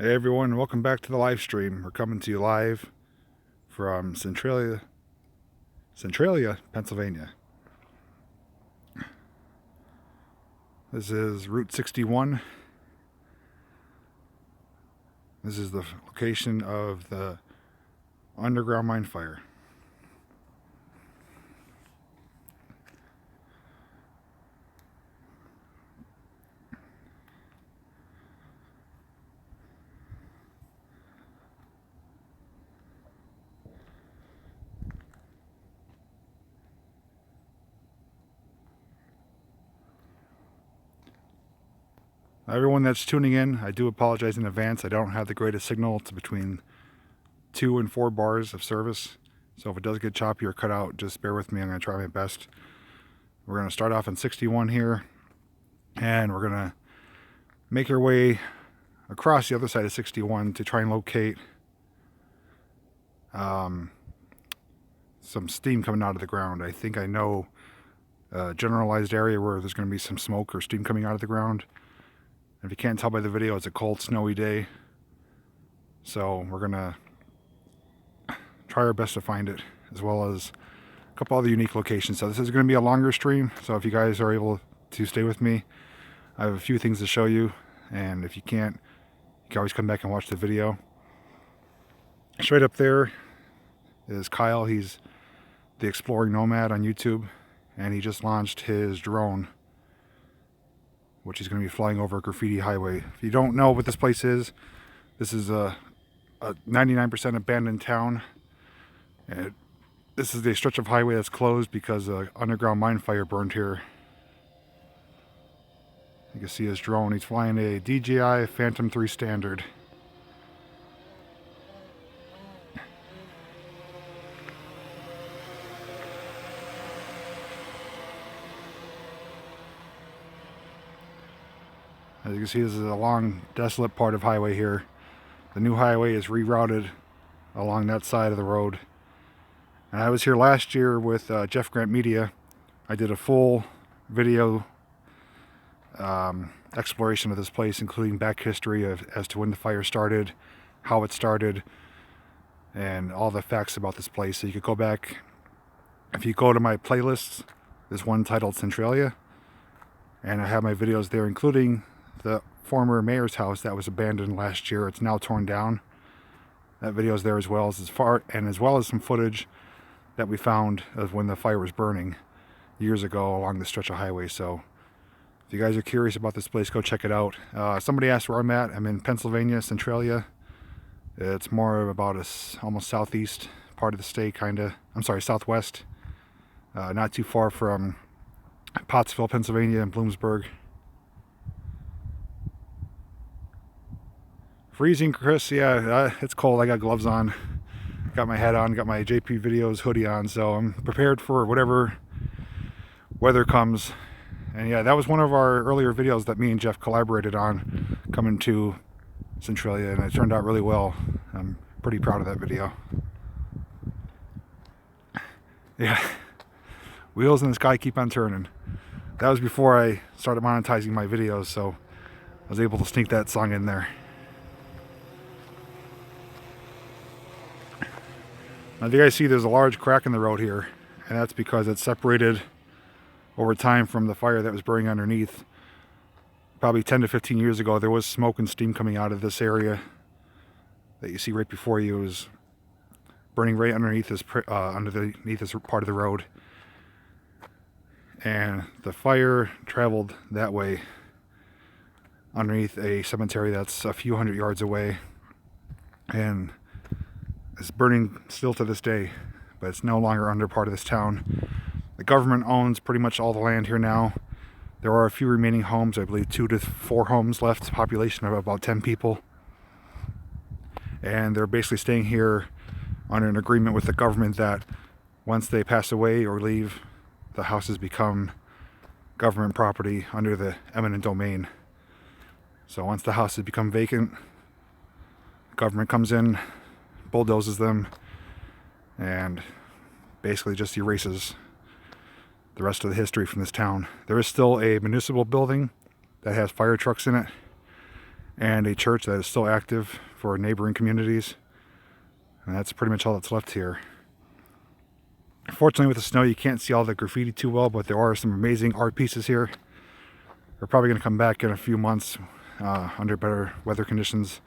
Hey everyone, welcome back to the live stream. We're coming to you live from Centralia, Pennsylvania. This is Route 61. This is the location of the underground mine fire. Everyone that's tuning in, I do apologize in advance. I don't have the greatest signal. It's between 2 and 4 bars of service. So if it does get choppy or cut out, just bear with me. I'm going to try my best. We're going to start off in 61 here, and we're going to make our way across the other side of 61 to try and locate some steam coming out of the ground. I think I know a generalized area where there's going to be some smoke or steam coming out of the ground. If you can't tell by the video, it's a cold, snowy day. So we're going to try our best to find it, as well as a couple other unique locations. So this is going to be a longer stream. So if you guys are able to stay with me, I have a few things to show you. And if you can't, you can always come back and watch the video. Straight up there is Kyle. He's the Exploring Nomad on YouTube. And he just launched his drone, which is going to be flying over Graffiti Highway. If you don't know what this place is, this is a 99% abandoned town. And this is the stretch of highway that's closed because an underground mine fire burned here. You can see his drone. He's flying a DJI Phantom 3 Standard. As you can see, this is a long, desolate part of highway here. The new highway is rerouted along that side of the road. And I was here last year with Jeff Grant Media. I did a full video exploration of this place, including back history as to when the fire started, how it started, and all the facts about this place. So you could go back, if you go to my playlists, there's one titled Centralia, and I have my videos there, including the former mayor's house that was abandoned last year. It's now torn down. That video is there as well as some footage that we found of when the fire was burning years ago along the stretch of highway. So if you guys are curious about this place, go check it out. Somebody asked where I'm at. I'm in Pennsylvania, Centralia. It's more of about almost southeast part of the state, southwest. Not too far from Pottsville, Pennsylvania, and Bloomsburg. Freezing, Chris. Yeah, it's cold. I got gloves on, got my hat on, got my JPVideos hoodie on, so I'm prepared for whatever weather comes. And yeah, that was one of our earlier videos that me and Jeff collaborated on, coming to Centralia, and it turned out really well. I'm pretty proud of that video. Yeah, wheels in the sky keep on turning. That was before I started monetizing my videos, so I was able to sneak that song in there. Now, you guys see there's a large crack in the road here, and that's because it's separated over time from the fire that was burning underneath. Probably 10 to 15 years ago, there was smoke and steam coming out of this area that you see right before you. It was burning right underneath this part of the road. And the fire traveled that way underneath a cemetery that's a few hundred yards away. And it's burning still to this day, but it's no longer under part of this town. The government owns pretty much all the land here now. There are a few remaining homes, I believe 2 to 4 homes left, population of about 10 people. And they're basically staying here under an agreement with the government that once they pass away or leave, the houses become government property under the eminent domain. So once the houses become vacant, the government comes in, bulldozes them, and basically just erases the rest of the history from this town. There is still a municipal building that has fire trucks in it, and a church that is still active for neighboring communities. And that's pretty much all that's left here. Fortunately, with the snow, you can't see all the graffiti too well, but there are some amazing art pieces here. We're probably going to come back in a few months under better weather conditions.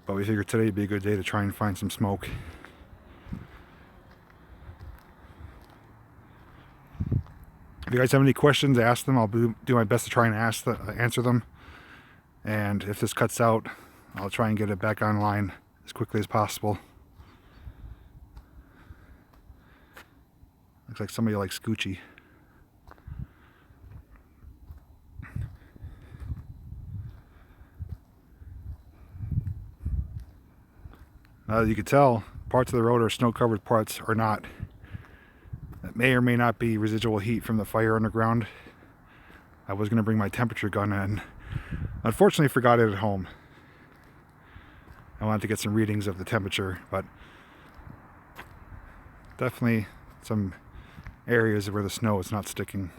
But we figured today would be a good day to try and find some smoke. If you guys have any questions, ask them. I'll do my best to try and answer them. And if this cuts out, I'll try and get it back online as quickly as possible. Looks like somebody likes Scoochie. Now, as you can tell, parts of the road are snow-covered, parts are not. That may or may not be residual heat from the fire underground. I was going to bring my temperature gun in. Unfortunately, forgot it at home. I wanted to get some readings of the temperature, but definitely some areas where the snow is not sticking.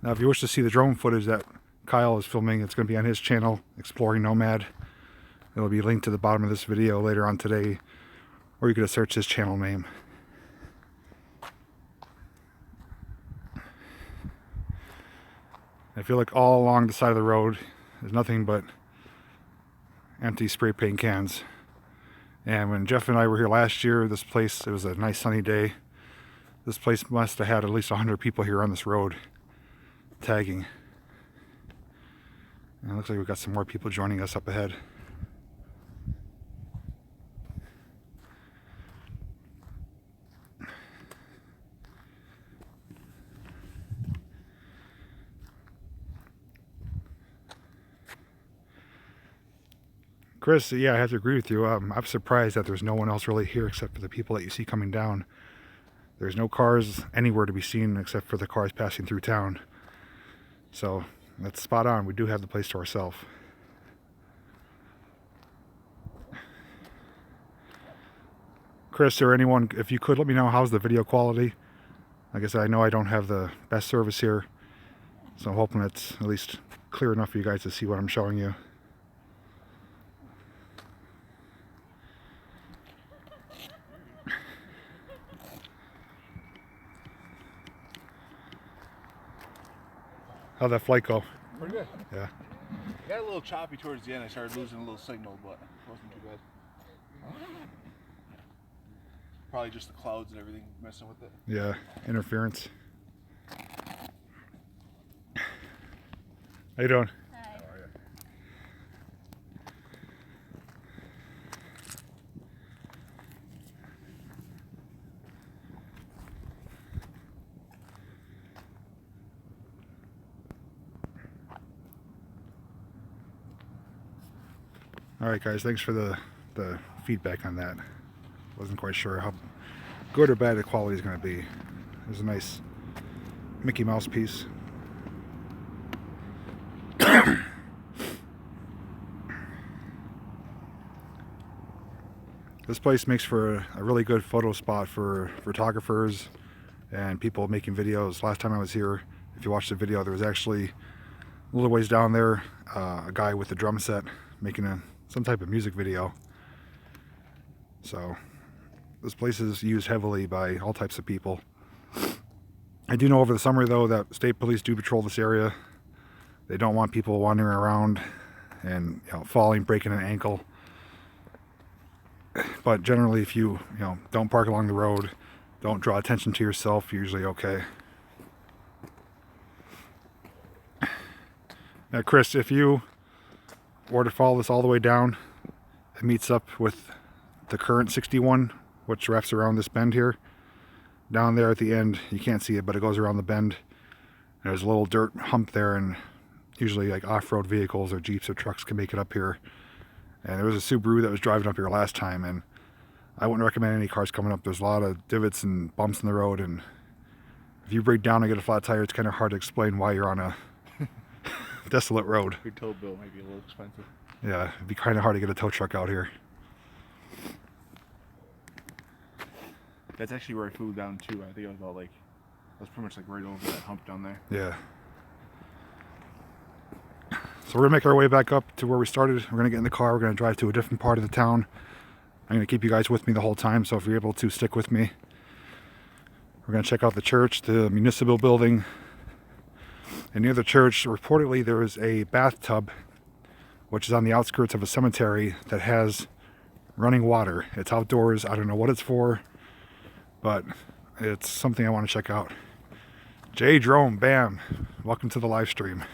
Now, if you wish to see the drone footage that Kyle is filming, it's going to be on his channel, Exploring Nomad. It'll be linked to the bottom of this video later on today, or you could search his channel name. I feel like all along the side of the road there's nothing but empty spray paint cans. And when Jeff and I were here last year, this place, it was a nice sunny day. This place must have had at least 100 people here on this road tagging. And it looks like we've got some more people joining us up ahead. Chris, yeah, I have to agree with you. I'm surprised that there's no one else really here except for the people that you see coming down. There's no cars anywhere to be seen except for the cars passing through town. So that's spot on. We do have the place to ourselves. Chris or anyone, if you could let me know, how's the video quality? Like I said, I know I don't have the best service here, so I'm hoping it's at least clear enough for you guys to see what I'm showing you. How'd that flight go? Pretty good. Yeah. It got a little choppy towards the end. I started losing a little signal, but it wasn't too bad. Probably just the clouds and everything messing with it. Yeah, interference. How you doing? Hi. How are you? Alright guys, thanks for the feedback on that. Wasn't quite sure how good or bad the quality is going to be. There's a nice Mickey Mouse piece. This place makes for a really good photo spot for photographers and people making videos. Last time I was here, if you watched the video, there was actually a little ways down there a guy with a drum set making some type of music video. So this place is used heavily by all types of people. I do know over the summer though that state police do patrol this area. They don't want people wandering around and falling, breaking an ankle. But generally, if you don't park along the road, don't draw attention to yourself, you're usually okay. Now Chris, if you were to follow this all the way down, it meets up with the current 61, which wraps around this bend here. Down there at the end, you can't see it, but it goes around the bend. There's a little dirt hump there, and usually like off-road vehicles or Jeeps or trucks can make it up here. And there was a Subaru that was driving up here last time, and I wouldn't recommend any cars coming up. There's a lot of divots and bumps in the road, and if you break down and get a flat tire, it's kind of hard to explain why you're on a desolate road. Your tow bill might be a little expensive. Yeah, it'd be kind of hard to get a tow truck out here. That's actually where I flew down to. I think I was about like, I was pretty much like right over that hump down there. Yeah. So we're gonna make our way back up to where we started. We're gonna get in the car. We're gonna drive to a different part of the town. I'm gonna keep you guys with me the whole time. So if you're able to stick with me, we're gonna check out the church, the municipal building. And near the church, reportedly there is a bathtub, which is on the outskirts of a cemetery that has running water. It's outdoors. I don't know what it's for, but it's something I want to check out. J Drone, bam! Welcome to the live stream.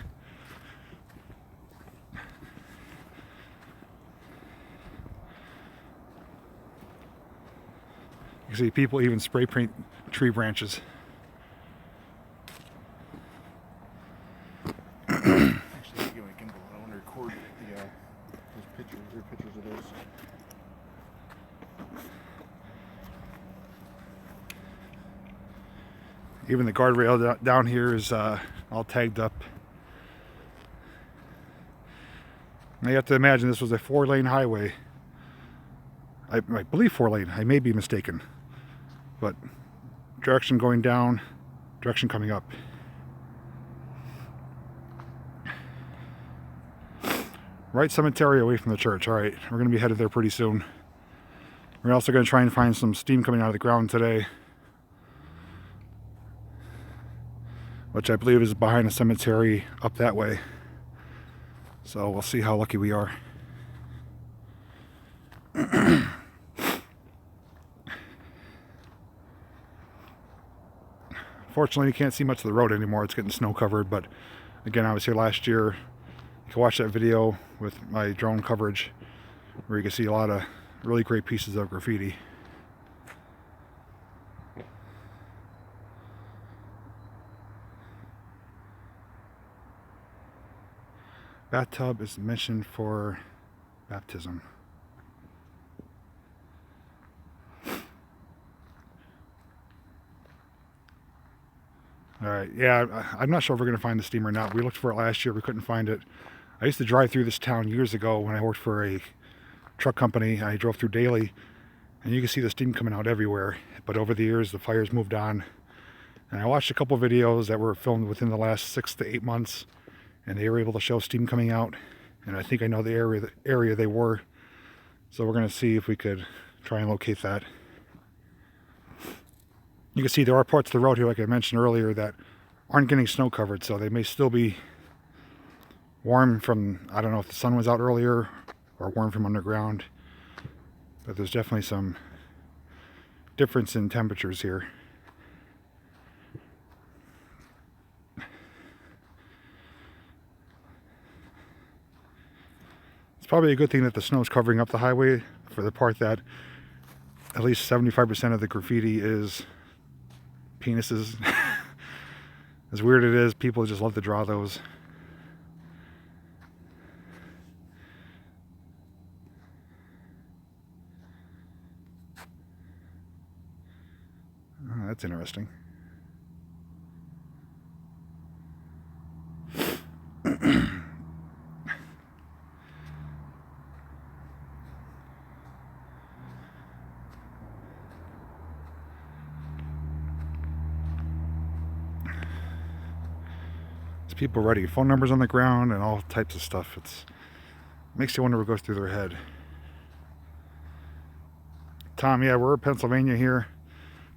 You see people even spray paint tree branches. Actually, I get my gimbal. I want to record those pictures. There are pictures of those. Even the guardrail down here is all tagged up. Now you have to imagine this was a 4-lane highway. I believe 4-lane. I may be mistaken. But direction going down, direction coming up. Right cemetery away from the church. All right, we're going to be headed there pretty soon. We're also going to try and find some steam coming out of the ground today, which I believe is behind a cemetery up that way. So we'll see how lucky we are. Fortunately, you can't see much of the road anymore. It's getting snow covered, but again, I was here last year. You can watch that video with my drone coverage where you can see a lot of really great pieces of graffiti. Bathtub is mentioned for baptism. Alright, yeah, I'm not sure if we're going to find the steam or not. We looked for it last year, we couldn't find it. I used to drive through this town years ago when I worked for a truck company. I drove through daily, and you can see the steam coming out everywhere. But over the years, the fires moved on. And I watched a couple videos that were filmed within the last 6 to 8 months, and they were able to show steam coming out. And I think I know the area they were. So we're going to see if we could try and locate that. You can see there are parts of the road here, like I mentioned earlier, that aren't getting snow covered, so they may still be warm from, I don't know if the sun was out earlier, or warm from underground. But there's definitely some difference in temperatures here. It's probably a good thing that the snow is covering up the highway for the part that at least 75% of the graffiti is penises. As weird it is, people just love to draw those. Oh, that's interesting. People writing phone numbers on the ground and all types of stuff. It makes you wonder what goes through their head. Tom, yeah, we're in Pennsylvania here.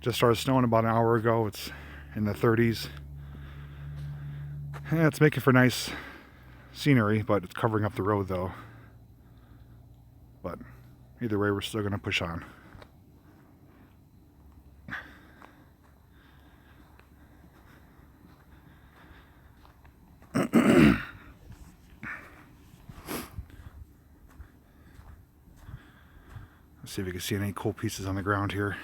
Just started snowing about an hour ago. It's in the 30s. Yeah, it's making for nice scenery, but it's covering up the road though. But either way, we're still going to push on. Let's see if we can see any cool pieces on the ground here.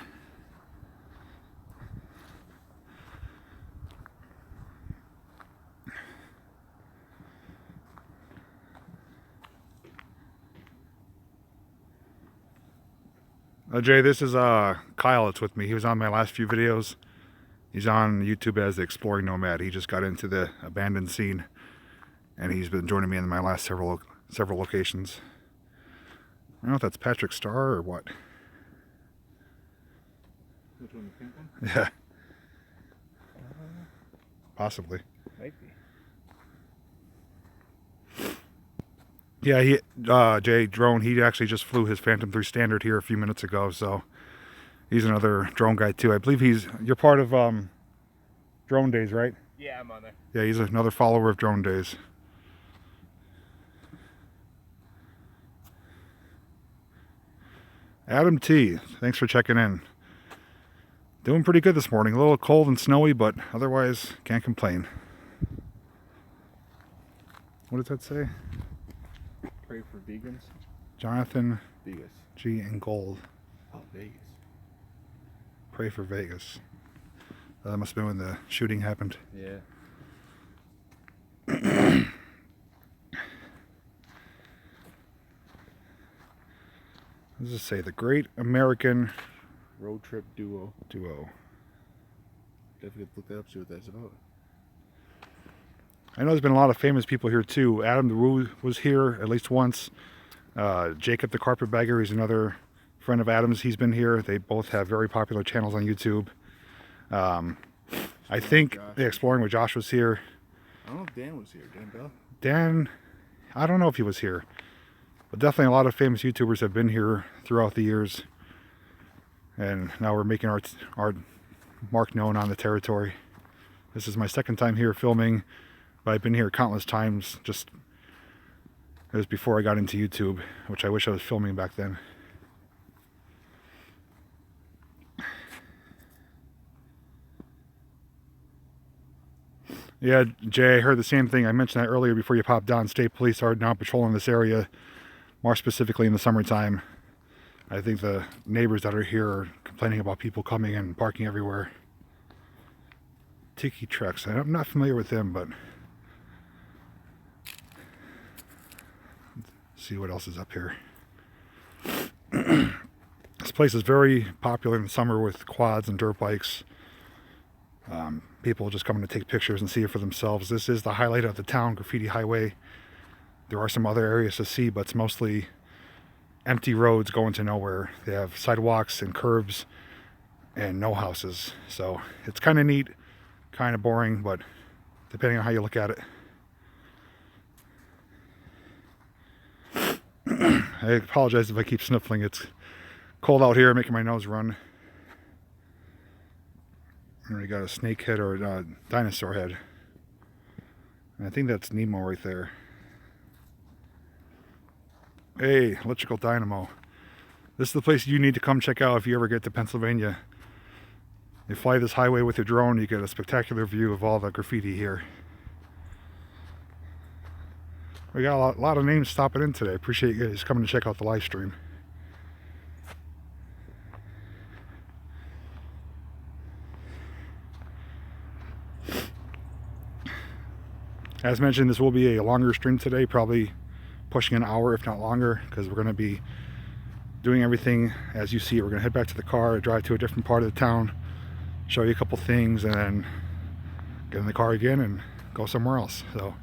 Jay, this is Kyle that's with me. He was on my last few videos. He's on YouTube as the Exploring Nomad. He just got into the abandoned scene, and he's been joining me in my last several locations. I don't know if that's Patrick Starr or what. Which one, the pink one? Yeah. Possibly. Might be. Yeah, Jay Drone, he actually just flew his Phantom 3 Standard here a few minutes ago, so he's another drone guy too. I believe you're part of Drone Days, right? Yeah, I'm on there. Yeah, he's another follower of Drone Days. Adam T, thanks for checking in. Doing pretty good this morning. A little cold and snowy, but otherwise can't complain. What does that say? Pray for vegans. Jonathan Vegas. G in gold. Oh, Vegas. Pray for Vegas. That must have been when the shooting happened. Yeah. What does it say? The Great American Road Trip Duo. Definitely look that up, see what that's about. I know there's been a lot of famous people here too. Adam the Woo was here at least once. Jacob the Carpetbagger, he's another friend of Adam's. He's been here. They both have very popular channels on YouTube. I think the Exploring with Josh was here. I don't know if Dan was here. Dan Bell? Dan, I don't know if he was here. But definitely a lot of famous YouTubers have been here throughout the years. And now we're making our mark known on the territory. This is my second time here filming, but I've been here countless times. It was before I got into YouTube, which I wish I was filming back then. Yeah, Jay, I heard the same thing. I mentioned that earlier before you popped on. State police are now patrolling this area, more specifically in the summertime. I think the neighbors that are here are complaining about people coming and parking everywhere. Tiki Trucks. I'm not familiar with them, but let's see what else is up here. This place is very popular in the summer with quads and dirt bikes. People just coming to take pictures and see it for themselves. This is the highlight of the town, Graffiti Highway. There are some other areas to see, but it's mostly empty roads going to nowhere. They have sidewalks and curbs and no houses. So it's kind of neat, kind of boring, but depending on how you look at it. I apologize if I keep sniffling. It's cold out here, making my nose run. And we got a snake head or a dinosaur head. And I think that's Nemo right there. Hey, electrical dynamo. This is the place you need to come check out if you ever get to Pennsylvania. You fly this highway with your drone, you get a spectacular view of all the graffiti here. We got a lot of names stopping in today. Appreciate you guys coming to check out the live stream. As mentioned, this will be a longer stream today, probably pushing an hour if not longer, because we're going to be doing everything as you see it. We're going to head back to the car, drive to a different part of the town, show you a couple things, and then get in the car again and go somewhere else. So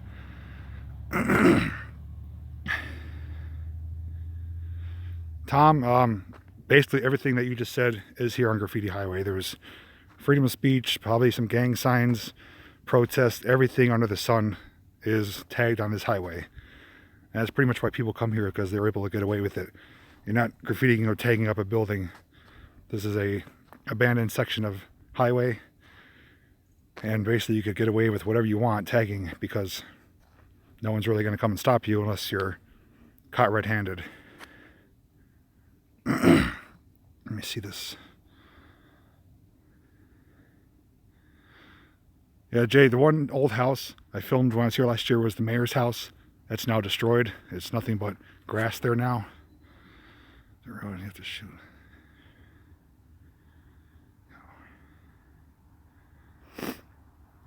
Tom, basically everything that you just said is here on Graffiti Highway. There's freedom of speech, probably some gang signs, protests, everything under the sun is tagged on this highway. And that's pretty much why people come here, because they're able to get away with it. You're not graffitiing or tagging up a building. This is a abandoned section of highway, and basically you could get away with whatever you want tagging, because no one's really going to come and stop you unless you're caught red-handed. Let me see this. Yeah, Jay, the one old house I filmed when I was here last year was the mayor's house. That's now destroyed. It's nothing but grass there now. The road you have to shoot.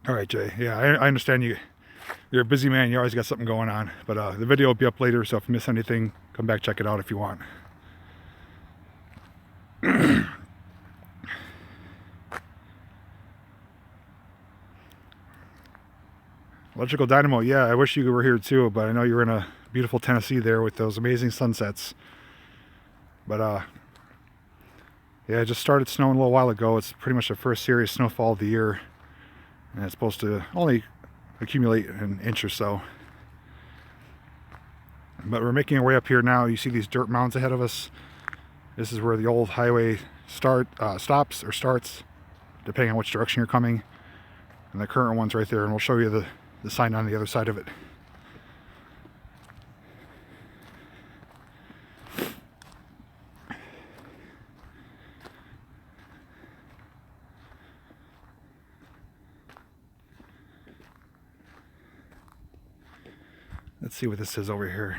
All right, Jay. Yeah, I understand you're a busy man. You always got something going on. But the video will be up later, so if you miss anything, come back, check it out if you want. Electrical dynamo, yeah, I wish you were here too, but I know you're in a beautiful Tennessee there with those amazing sunsets. But Yeah, it just started snowing a little while ago. It's pretty much the first serious snowfall of the year. And it's supposed to only accumulate an inch or so. But we're making our way up here now. You see these dirt mounds ahead of us. This is where the old highway stops or starts, depending on which direction you're coming. And the current one's right there, and we'll show you the sign on the other side of it. Let's see what this is over here.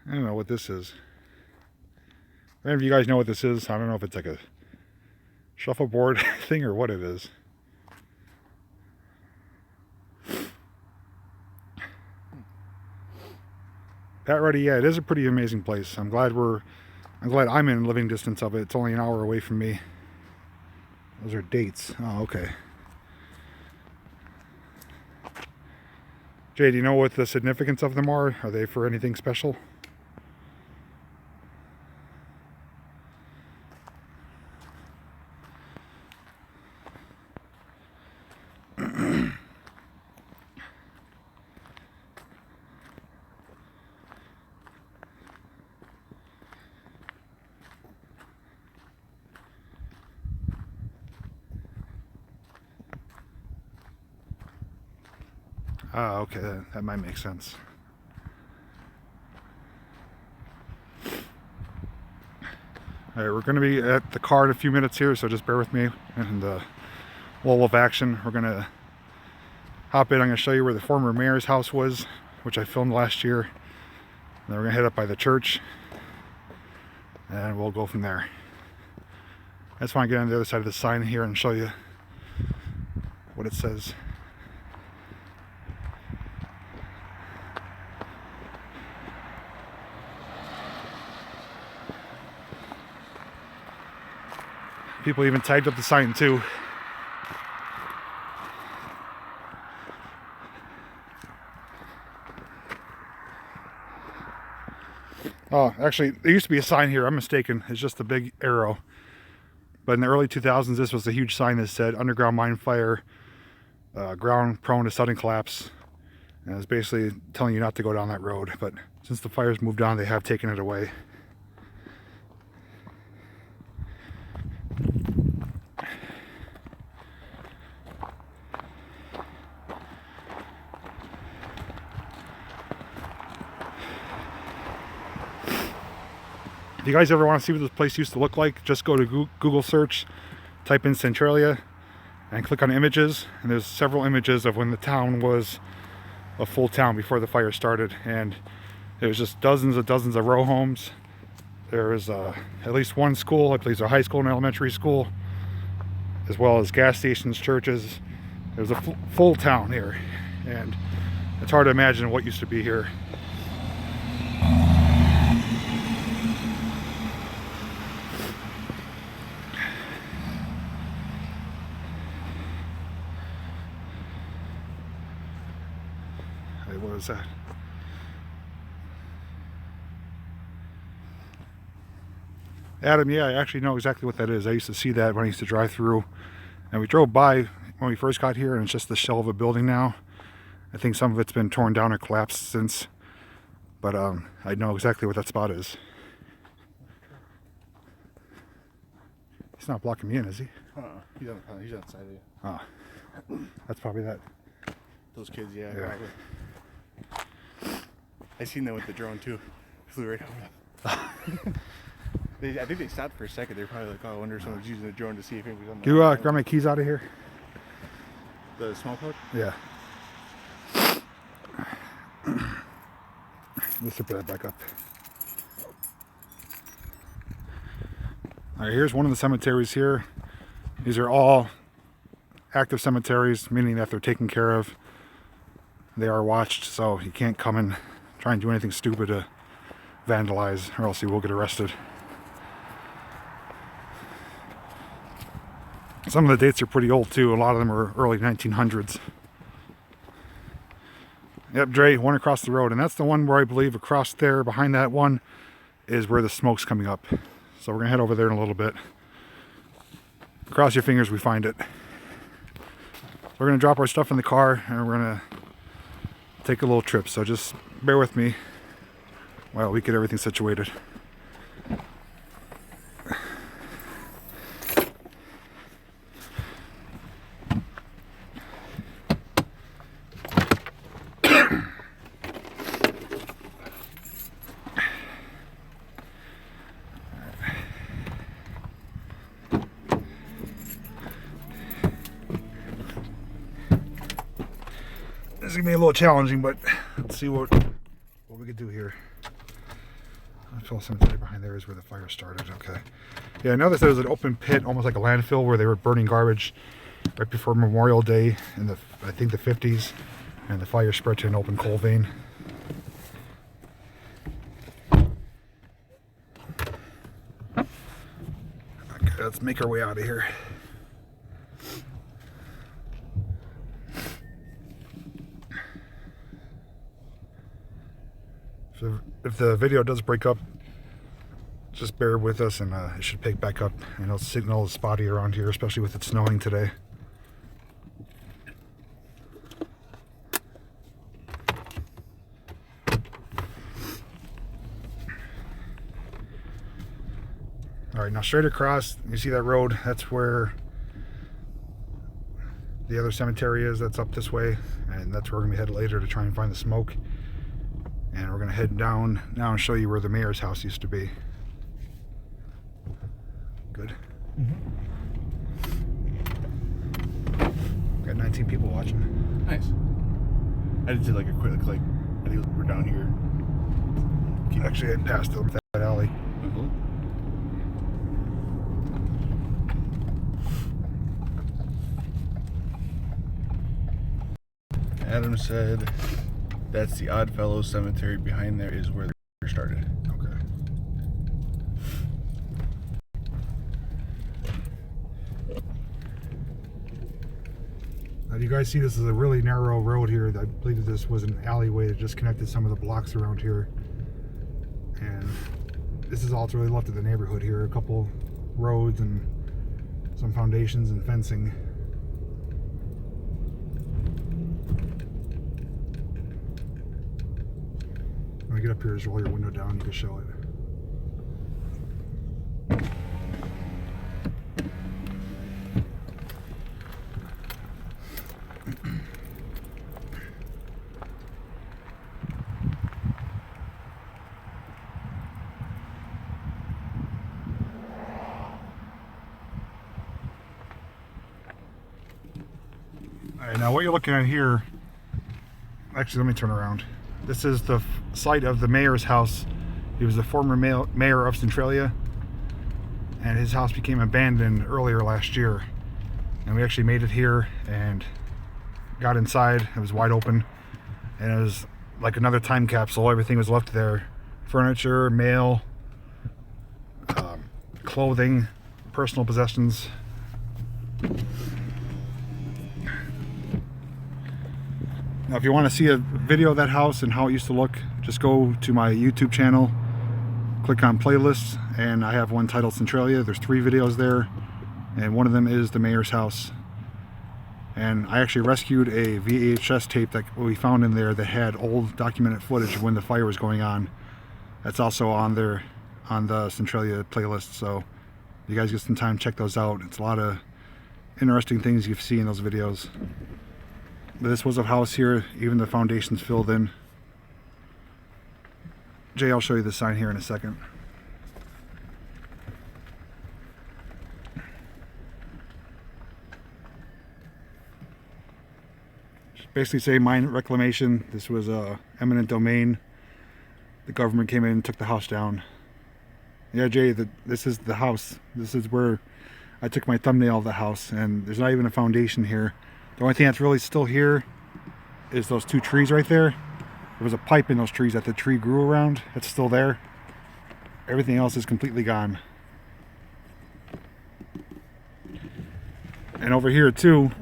I don't know what this is. Any of you guys know what this is? I don't know if it's like a shuffleboard thing or what it is. Pat Ready, yeah, it is a pretty amazing place. I'm glad I'm in living distance of it. It's only an hour away from me. Those are dates. Oh, okay. Jay, do you know what the significance of them are? Are they for anything special? Ah, okay, that might make sense. All right, we're going to be at the car in a few minutes here, so just bear with me. And a lull of action. We're going to hop in. I'm going to show you where the former mayor's house was, which I filmed last year. And then we're going to head up by the church, and we'll go from there. I just want to get on the other side of the sign here and show you what it says. People even typed up the sign too. Oh, actually, there used to be a sign here. I'm mistaken. It's just a big arrow. But in the early 2000s, this was a huge sign that said underground mine fire, ground prone to sudden collapse. And it was basically telling you not to go down that road. But since the fires moved on, they have taken it away. If you guys ever want to see what this place used to look like, just go to Google search, type in Centralia, and click on images. And there's several images of when the town was a full town before the fire started. And there was just dozens of row homes. There was at least one school, I believe a high school and elementary school, as well as gas stations, churches. There was a full town here. And it's hard to imagine what used to be here. What was that? Adam, yeah, I actually know exactly what that is. I used to see that when I used to drive through. And we drove by when we first got here, and it's just the shell of a building now. I think some of it's been torn down or collapsed since. But I know exactly what that spot is. He's not blocking me in, is he? He's outside of you. Oh, that's probably that. Those kids, yeah. Probably. I seen them with the drone too. Flew right over them. I think they stopped for a second. They're probably like, oh, I wonder if someone's using the drone to see if anybody's on the. Can you grab my keys out of here? The small pouch? Yeah. Let's put that back up. All right, here's one of the cemeteries here. These are all active cemeteries, meaning that they're taken care of. They are watched, so you can't come and try and do anything stupid to vandalize, or else you will get arrested. Some of the dates are pretty old too. A lot of them are early 1900s. Yep, Dre, one across the road. And that's the one where I believe across there, behind that one, is where the smoke's coming up. So we're going to head over there in a little bit. Cross your fingers we find it. So we're going to drop our stuff in the car and we're going to take a little trip. So just bear with me while we get everything situated. This is gonna be a little challenging, but let's see what we could do here. Untitled Cemetery behind there is where the fire started. Okay. Yeah, I noticed there was an open pit, almost like a landfill, where they were burning garbage right before Memorial Day in the, I think, the 50s, and the fire spread to an open coal vein. Okay, let's make our way out of here. So if the video does break up, just bear with us, and it should pick back up. I know signal is spotty around here, especially with it snowing today. All right, now straight across, you see that road? That's where the other cemetery is. That's up this way, and that's where we're gonna be headed later to try and find the smoke. And we're gonna head down now and show you where the mayor's house used to be. Good. Got 19 people watching. Nice. I just did like a quick like I think we're down here. Actually, I passed them that alley. Adam said that's the Oddfellows Cemetery. Behind there is where they started. Okay. Now, do you guys see this is a really narrow road here? I believe that this was an alleyway that just connected some of the blocks around here. And this is all that's really left of the neighborhood here. A couple roads and some foundations and fencing. When I get up here, just roll your window down, you can show it. Alright, now what you're looking at here, actually let me turn around. This is the site of the mayor's house. He was the former mayor of Centralia, and his house became abandoned earlier last year. And we actually made it here and got inside. It was wide open, and it was like another time capsule. Everything was left there: furniture, mail, clothing, personal possessions. Now, if you want to see a video of that house and how it used to look, just go to my YouTube channel, click on playlists, and I have one titled Centralia. There's 3 videos there, and one of them is the mayor's house. And I actually rescued a VHS tape that we found in there that had old documented footage of when the fire was going on. That's also on there on the Centralia playlist, so if you guys get some time, check those out. It's a lot of interesting things you see in those videos. This was a house here, even the foundation's filled in. Jay, I'll show you the sign here in a second. Basically say mine reclamation. This was eminent domain. The government came in and took the house down. Yeah, Jay, this is the house. This is where I took my thumbnail of the house, and there's not even a foundation here. The only thing that's really still here is those 2 trees right there. There was a pipe in those trees that the tree grew around. It's still there. Everything else is completely gone. And over here too,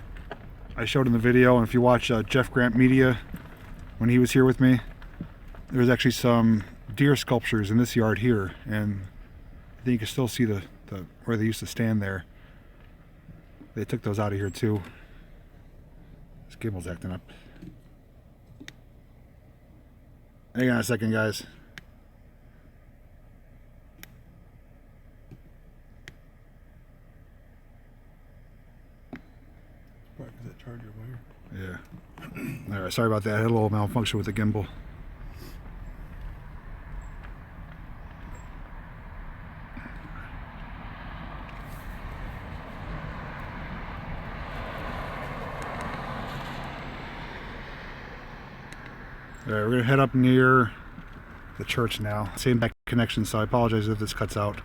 I showed in the video, and if you watch Jeff Grant Media, when he was here with me, there was actually some deer sculptures in this yard here, and I think you can still see the where they used to stand there. They took those out of here too. This gimbal's acting up. Hang on a second, guys. Probably because that charger wire. Yeah. Alright, sorry about that. I had a little malfunction with the gimbal. Alright, we're going to head up near the church now. Same back connection, so I apologize if this cuts out.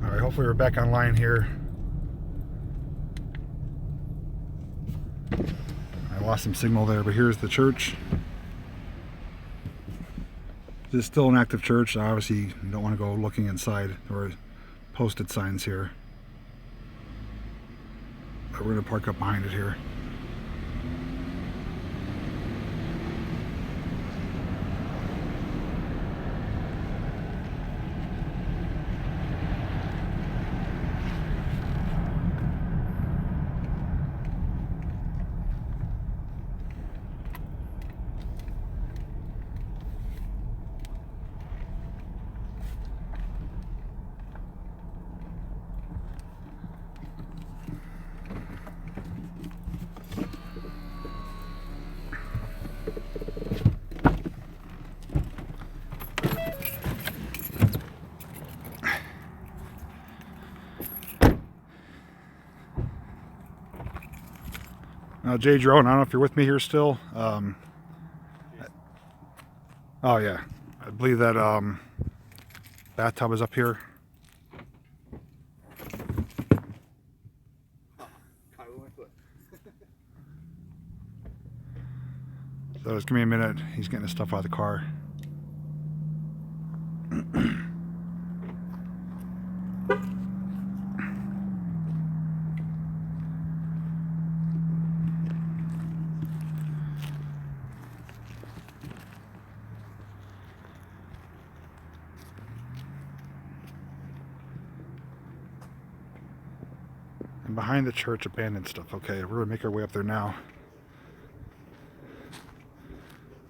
Alright, hopefully we're back online here. I lost some signal there, but here's the church. This is still an active church. Obviously, you don't want to go looking inside. There are posted signs here. But we're going to park up behind it here. Now, Jay Drone, I don't know if you're with me here still. Oh yeah, I believe that bathtub is up here. So just give me a minute. He's getting his stuff out of the car. And behind the church, abandoned stuff. Okay, we're gonna make our way up there now.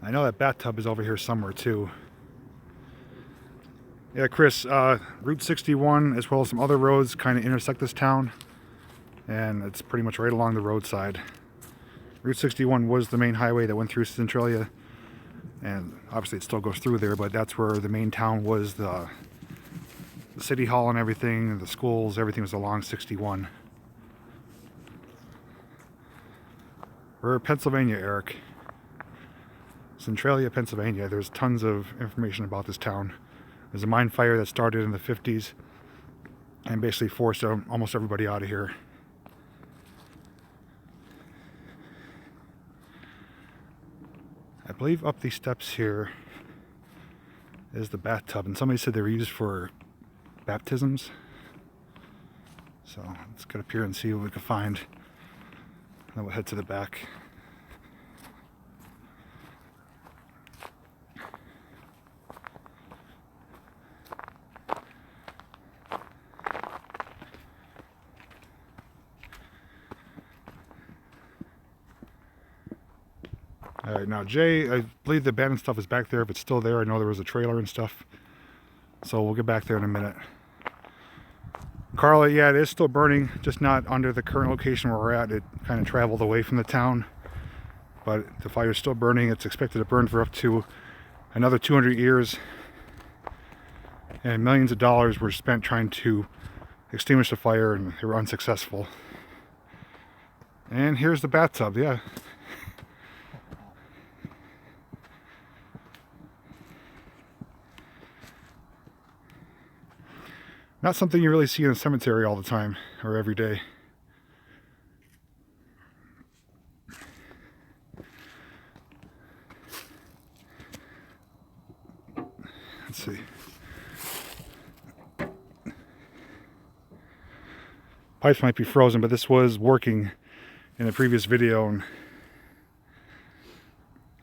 I know that bathtub is over here somewhere too. Yeah, Chris, Route 61 as well as some other roads kind of intersect this town, and it's pretty much right along the roadside. Route 61 was the main highway that went through Centralia, and obviously it still goes through there, but that's where the main town was. The city hall and everything, the schools, everything was along 61. We're in Pennsylvania, Eric. Centralia, Pennsylvania. There's tons of information about this town. There's a mine fire that started in the 50s and basically forced almost everybody out of here. I believe up these steps here is the bathtub, and somebody said they were used for baptisms. So let's get up here and see what we can find. Then we'll head to the back. Alright, now Jay, I believe the abandoned stuff is back there. If it's still there, I know there was a trailer and stuff. So we'll get back there in a minute. Carla, yeah, it is still burning, just not under the current location where we're at. It kind of traveled away from the town. But the fire is still burning. It's expected to burn for up to another 200 years. And millions of dollars were spent trying to extinguish the fire, and they were unsuccessful. And here's the bathtub, yeah. Not something you really see in a cemetery all the time or every day. Let's see. Pipes might be frozen, but this was working in a previous video, and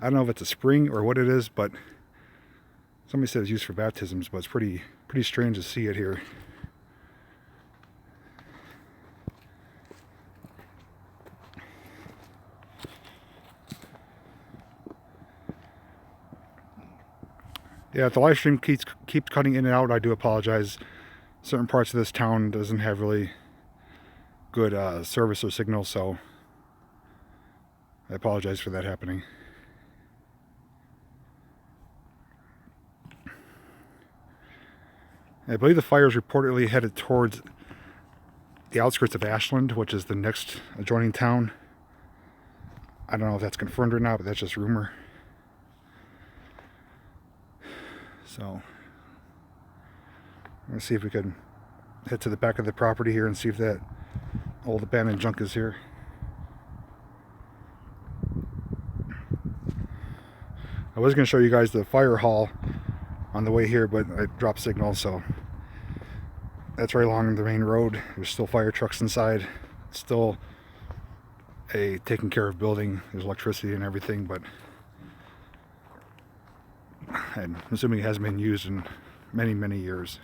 I don't know if it's a spring or what it is, but somebody said it's used for baptisms, but it's pretty strange to see it here. Yeah, if the live stream keeps cutting in and out, I do apologize. Certain parts of this town doesn't have really good service or signal, so I apologize for that happening. I believe the fire is reportedly headed towards the outskirts of Ashland, which is the next adjoining town. I don't know if that's confirmed or not, but that's just rumor. So let's see if we could head to the back of the property here and see if that old abandoned junk is here. I was going to show you guys the fire hall on the way here, but I dropped signal, so that's right along the main road. There's still fire trucks inside. It's still a taken care of building. There's electricity and everything, but I'm assuming it hasn't been used in many years.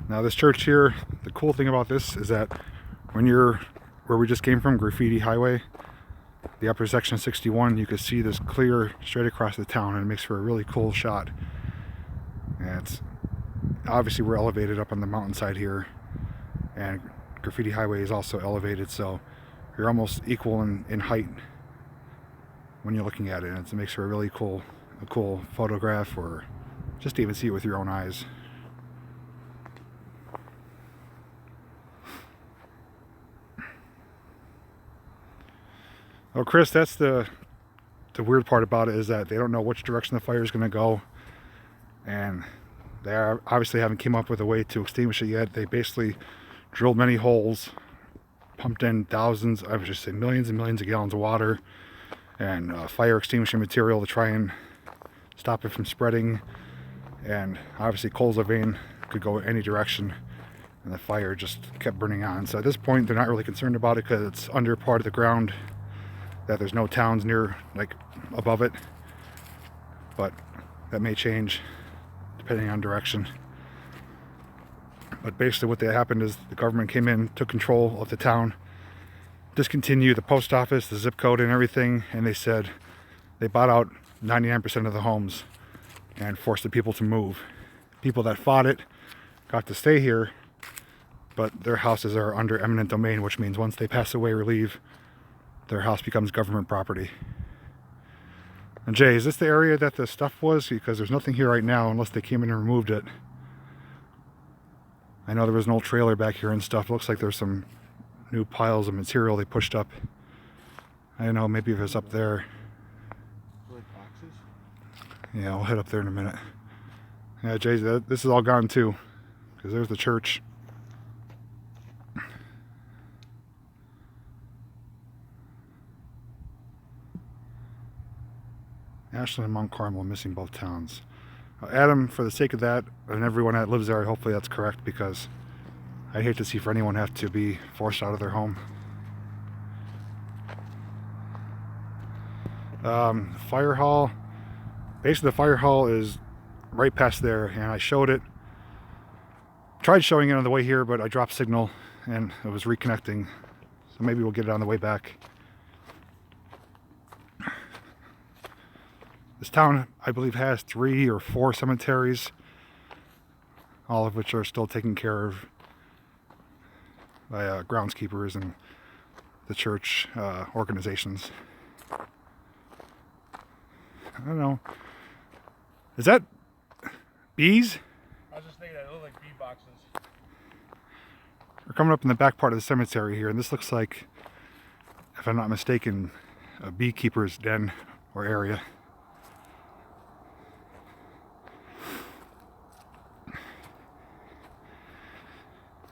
Now this church here, the cool thing about this is that when you're where we just came from, Graffiti Highway, the upper section of 61, you can see this clear straight across the town, and it makes for a really cool shot. And it's obviously we're elevated up on the mountainside here, and Graffiti Highway is also elevated, so you're almost equal in height when you're looking at it. And it makes for a cool photograph, or just to even see it with your own eyes. Oh, Chris, that's the weird part about it, is that they don't know which direction the fire is going to go, and they obviously haven't came up with a way to extinguish it yet. They basically drilled many holes, pumped in thousands, I would just say millions and millions of gallons of water and fire extinguishing material to try and stop it from spreading. And obviously coals of vein could go any direction, and the fire just kept burning on. So at this point they're not really concerned about it because it's under part of the ground, that there's no towns near, like, above it, but that may change depending on direction. But basically what happened is the government came in, took control of the town, discontinued the post office, the zip code and everything, and they said they bought out 99% of the homes and forced the people to move. People that fought it got to stay here, but their houses are under eminent domain, which means once they pass away or leave, their house becomes government property. And Jay, is this the area that the stuff was? Because there's nothing here right now unless they came in and removed it. I know there was an old trailer back here and stuff. It looks like there's some new piles of material they pushed up. I don't know, maybe if it's up there. Like boxes? Yeah, we'll head up there in a minute. Yeah, Jay, this is all gone too, because there's the church. Ashland and Mount Carmel missing both towns. Adam, for the sake of that, and everyone that lives there, hopefully that's correct, because I'd hate to see for anyone have to be forced out of their home. Fire hall. Basically the fire hall is right past there, and I showed it. Tried showing it on the way here, but I dropped signal and it was reconnecting. So maybe we'll get it on the way back. This town, I believe, has 3 or 4 cemeteries, all of which are still taken care of by groundskeepers and the church organizations. I don't know. Is that bees? I was just thinking that look like bee boxes. We're coming up in the back part of the cemetery here, and this looks like, if I'm not mistaken, a beekeeper's den or area.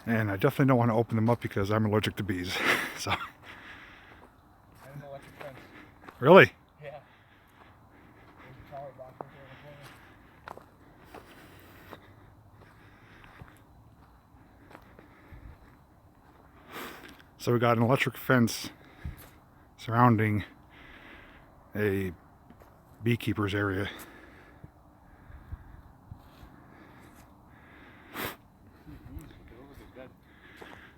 And I definitely don't want to open them up because I'm allergic to bees. So. And an electric fence. Really? Yeah. So we got an electric fence surrounding a beekeeper's area.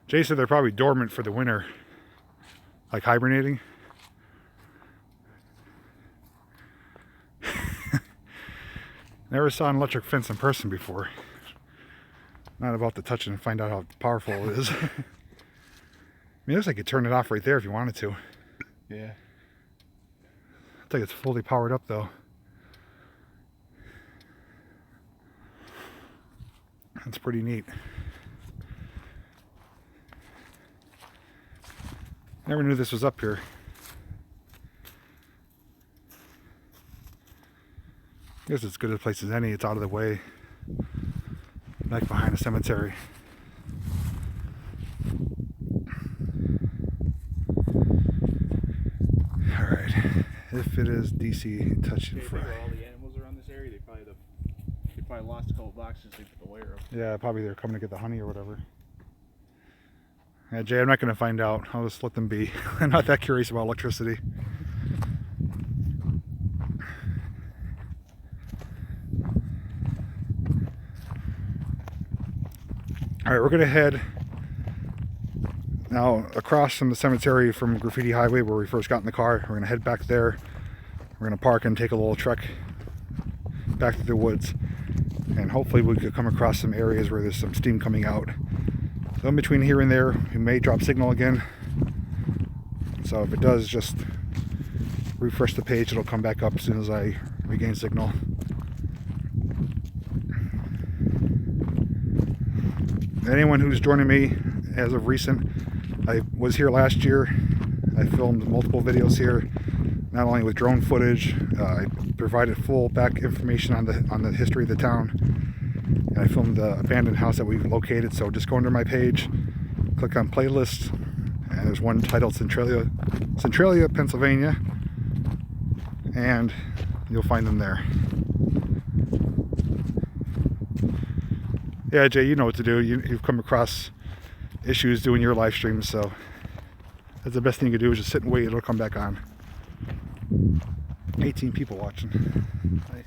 Jay said they're probably dormant for the winter, like hibernating. Never saw an electric fence in person before. Not about to touch it and find out how powerful it is. I mean, it looks like you turn it off right there if you wanted to. Yeah. I think it's fully powered up though. That's pretty neat. Never knew this was up here. I guess it's as good a place as any. It's out of the way. Back behind the cemetery. Alright. If it is DC touch and fry. All the animals around this area, they probably lost a couple boxes they put the wire up. Yeah, probably they're coming to get the honey or whatever. Yeah, Jay, I'm not going to find out. I'll just let them be. I'm not that curious about electricity. Alright, we're going to head now across from the cemetery from Graffiti Highway where we first got in the car. We're going to head back there. We're going to park and take a little trek back through the woods. And hopefully we could come across some areas where there's some steam coming out. So in between here and there, we may drop signal again. So if it does, just refresh the page. It'll come back up as soon as I regain signal. Anyone who's joining me as of recent, I was here last year. I filmed multiple videos here, not only with drone footage. I provided full back information on the history of the town. And I filmed the abandoned house that we located. So just go under my page, click on playlist, and there's one titled Centralia, Pennsylvania, and you'll find them there. Yeah, Jay, you know what to do. You've come across issues doing your live streams, so that's the best thing you can do is just sit and wait. It'll come back on. 18 people watching. Nice.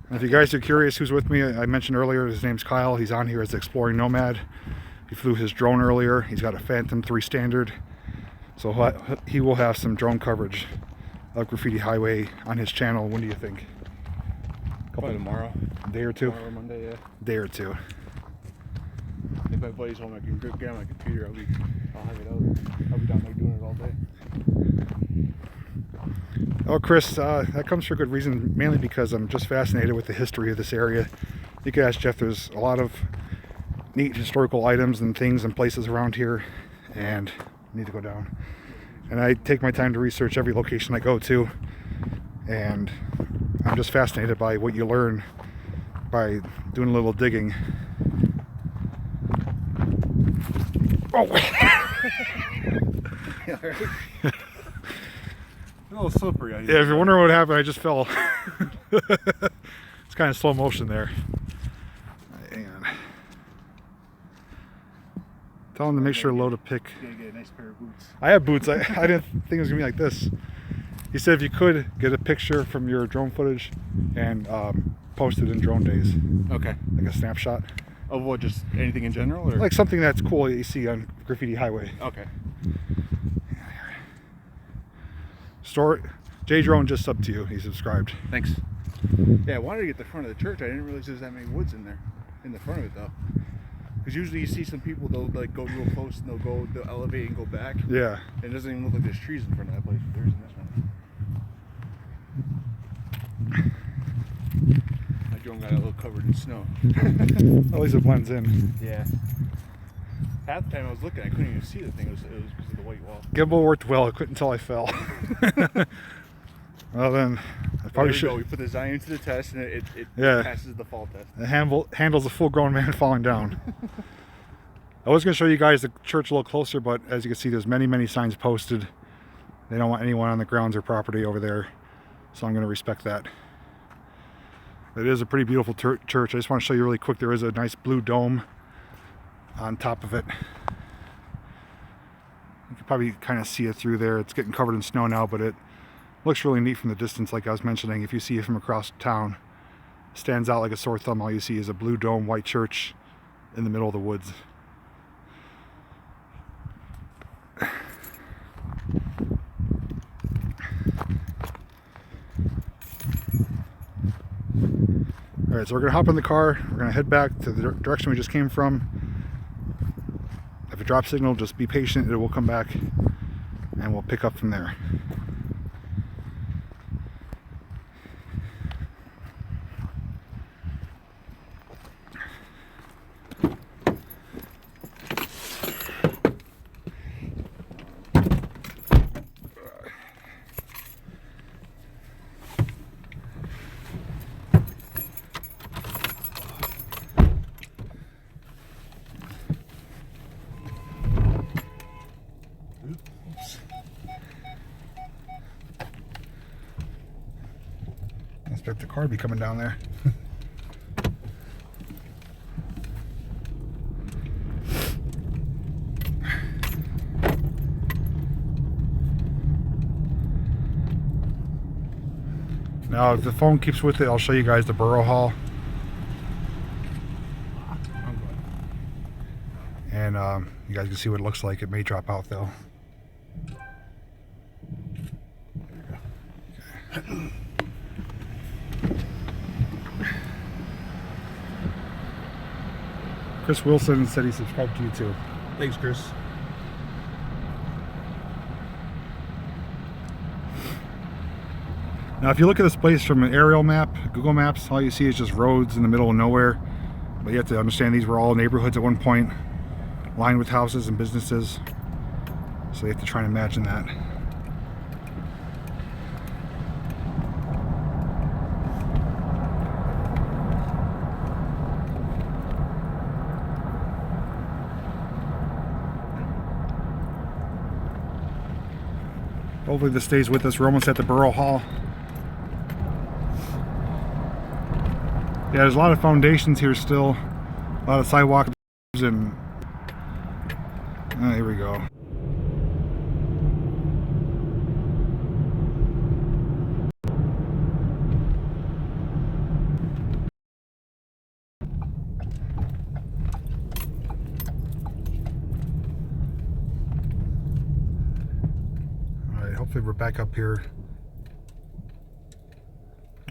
And if you guys are curious who's with me, I mentioned earlier his name's Kyle. He's on here as the Exploring Nomad. He flew his drone earlier. He's got a Phantom 3 Standard. So he will have some drone coverage of Graffiti Highway on his channel. When do you think? Probably tomorrow. A day or two? Tomorrow or Monday, yeah. Day or two. If my buddy's home, I can get on my computer. I'll have it out. I'll be down there doing it all day. Oh, Chris, that comes for good reason, mainly because I'm just fascinated with the history of this area. You can ask Jeff, there's a lot of neat historical items and things and places around here, and I need to go down. And I take my time to research every location I go to, and I'm just fascinated by what you learn by doing a little digging. Oh! Yeah, right. A little slippery out here. Yeah, if you're wondering what happened, I just fell. It's kind of slow motion there. Hang on. Tell him to make sure to load a pic. You gotta get a nice pair of boots. I have boots. I didn't think it was gonna be like this. He said if you could get a picture from your drone footage and post it in Drone Days, Okay. like a snapshot, Of what? Just anything in general, or like something that's cool that you see on Graffiti Highway. Okay. Store J Drone just subbed to you. He subscribed. Thanks. Yeah, I wanted to get the front of the church. I didn't realize there's that many woods in there, in the front of it though. Because usually you see some people, they'll like go real close and they'll elevate and go back. Yeah. And it doesn't even look like there's trees in front of that place, but there's in this one. My drone got a little covered in snow. At least it blends in. Yeah. Half the time I was looking, I couldn't even see the thing. It was because of the white wall. Gimbal worked well. I couldn't until I fell. Well then, I probably There we should. go. We put the Zion to the test, and it Yeah. passes the fall test. It handles a full-grown man falling down. I was going to show you guys the church a little closer, but as you can see, there's many signs posted. They don't want anyone on the grounds or property over there, so I'm going to respect that. It is a pretty beautiful church. I just want to show you really quick. There is a nice blue dome on top of it. can probably kind of see it through there. It's getting covered in snow now, but it looks really neat from the distance, like I was mentioning. If you see it from across town, it stands out like a sore thumb. All you see is a blue dome, white church in the middle of the woods. Alright, so we're going to hop in the car. We're going to head back to the direction we just came from. If it drops signal, just be patient. It will come back and we'll pick up from there. I expect the car to be coming down there. Now, if the phone keeps with it, I'll show you guys the borough hall. And you guys can see what it looks like. It may drop out though. Okay. Chris Wilson said he subscribed to you too. Thanks, Chris. Now, if you look at this place from an aerial map, Google Maps, all you see is just roads in the middle of nowhere. But you have to understand these were all neighborhoods at one point, lined with houses and businesses. So you have to try and imagine that. Hopefully this stays with us. We're almost at the borough hall. Yeah, there's a lot of foundations here still. A lot of sidewalks and... here we go. Alright, hopefully we're back up here.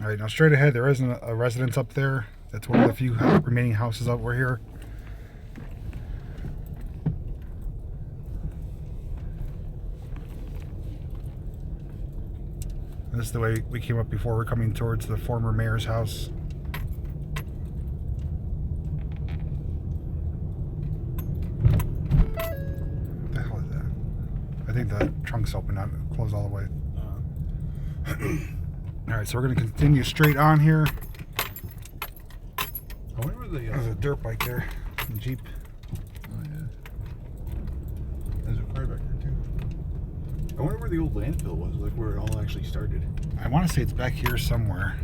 Alright, now straight ahead there isn't a residence up there. That's one of the few remaining houses over here. This is the way we came up before. We're coming towards the former mayor's house. What the hell is that? I think the trunk's open, not closed all the way. Alright, so we're going to continue straight on here. I wonder where There's a dirt bike there. Some Jeep. Oh, yeah. There's a car back there, too. I wonder where the old landfill was, like where it all actually started. I want to say it's back here somewhere.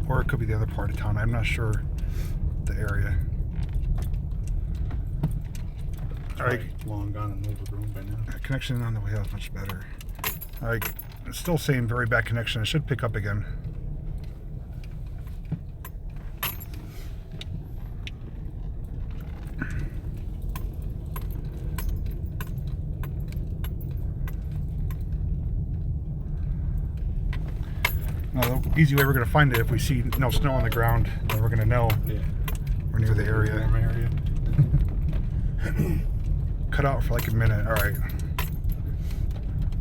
Or it could be the other part of town. I'm not sure the area. Alright. Long gone and overgrown by now. Connection on the way out is much better. Alright. It's still saying very bad connection. It should pick up again. Now, the easy way we're going to find it, if we see no snow on the ground, then we're going to know we're near the area. Cut out for like a minute. Alright.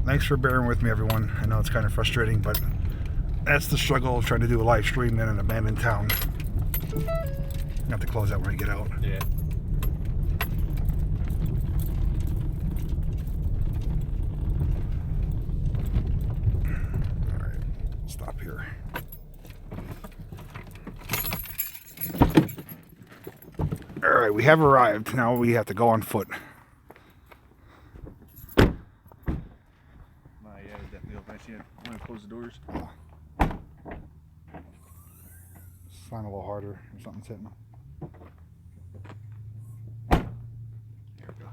Thanks for bearing with me, everyone. I know it's kind of frustrating, but that's the struggle of trying to do a live stream in an abandoned town. You have to close that when we get out. Yeah. Alright, stop here. Alright, we have arrived. Now we have to go on foot. I'm gonna close the doors. Slam a little harder or something's hitting them. There we go.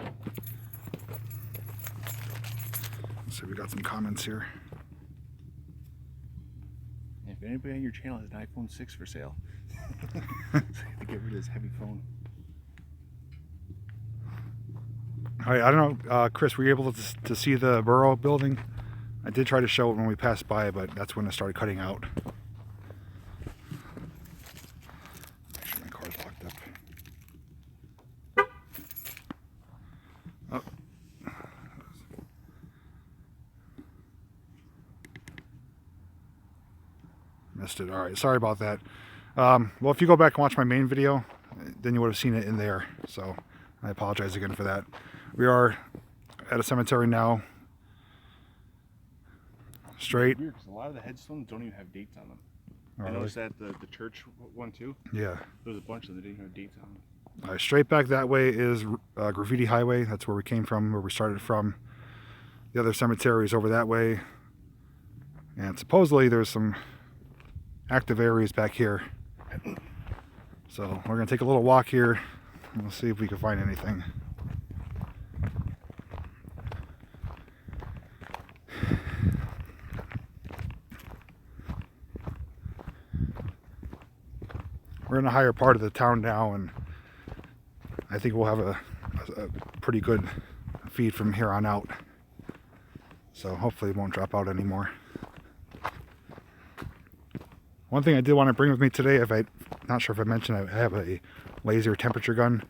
So we got some comments here. If anybody on your channel has an iPhone 6 for sale, so you have to get rid of this heavy phone. All right, I don't know, Chris, were you able to see the Burrow building? I did try to show it when we passed by, but that's when it started cutting out. Make sure my car's locked up. Oh. Missed it. All right, sorry about that. Well, if you go back and watch my main video, then you would have seen it in there. So I apologize again for that. We are at a cemetery now. Straight. It's weird because a lot of the headstones don't even have dates on them. Oh, I noticed really? that the church one too. Yeah. There was a bunch of them that didn't have dates on them. All right, straight back that way is Graffiti Highway. That's where we came from, where we started from. The other cemetery is over that way. And supposedly there's some active areas back here. So we're going to take a little walk here and we'll see if we can find anything. We're in a higher part of the town now, and I think we'll have a pretty good feed from here on out. So hopefully it won't drop out anymore. One thing I did want to bring with me today, not sure if I mentioned, I have a laser temperature gun,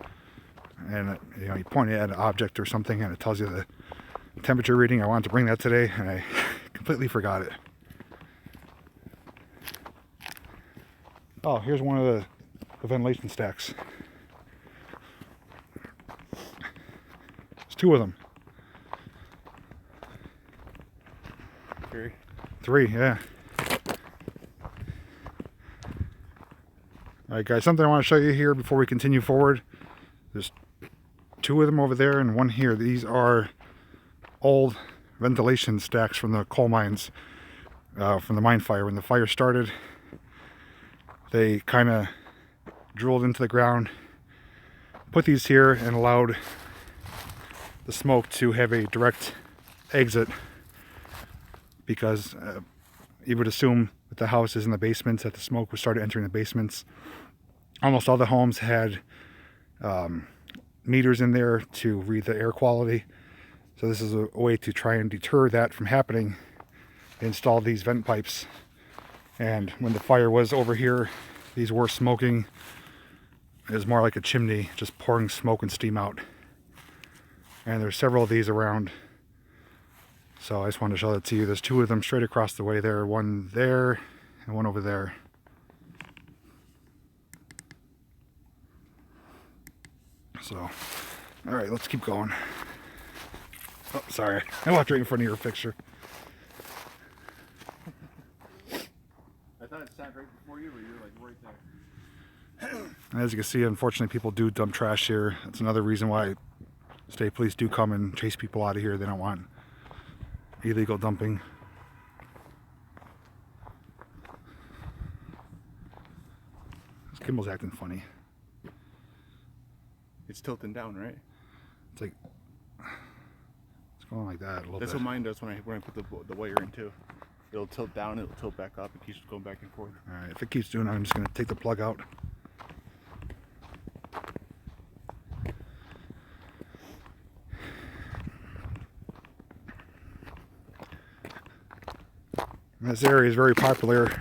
and you know, you point it at an object or something and it tells you the temperature reading. I wanted to bring that today and I completely forgot it. Oh, here's one of the ventilation stacks. There's two of them. Three, yeah. Alright guys, something I want to show you here before we continue forward. There's two of them over there and one here. These are old ventilation stacks from the coal mines, from the mine fire. When the fire started, they kind of drilled into the ground, put these here, and allowed the smoke to have a direct exit, because you would assume with the houses in the basements that the smoke would start entering the basements. Almost all the homes had meters in there to read the air quality, so this is a way to try and deter that from happening. They installed these vent pipes, and when the fire was over here, these were smoking. It was more like a chimney, just pouring smoke and steam out. And there's several of these around. So I just wanted to show that to you. There's two of them straight across the way there. One there and one over there. So, alright, let's keep going. Oh, sorry. I walked right in front of your picture. I thought it sat right before you, but you were like right there. As you can see, unfortunately, people do dump trash here. That's another reason why state police do come and chase people out of here. They don't want illegal dumping. This Kimmel's acting funny. It's tilting down, right? It's like, it's going like that a little That's bit. what mine does when I put the wire in too. It'll tilt down, it'll tilt back up, it keeps going back and forth. Alright, if it keeps doing that, I'm just going to take the plug out. This area is very popular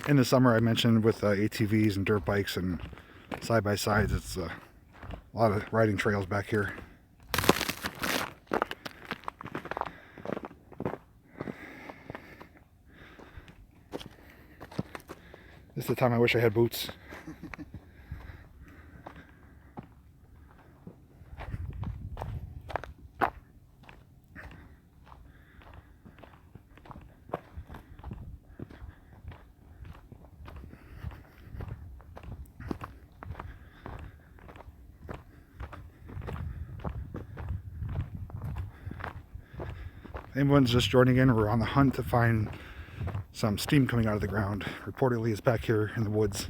in the summer. I mentioned with ATVs and dirt bikes and side-by-sides. It's a lot of riding trails back here. This is the time I wish I had boots. If anyone's just joining in, we're on the hunt to find some steam coming out of the ground. Reportedly it's back here in the woods,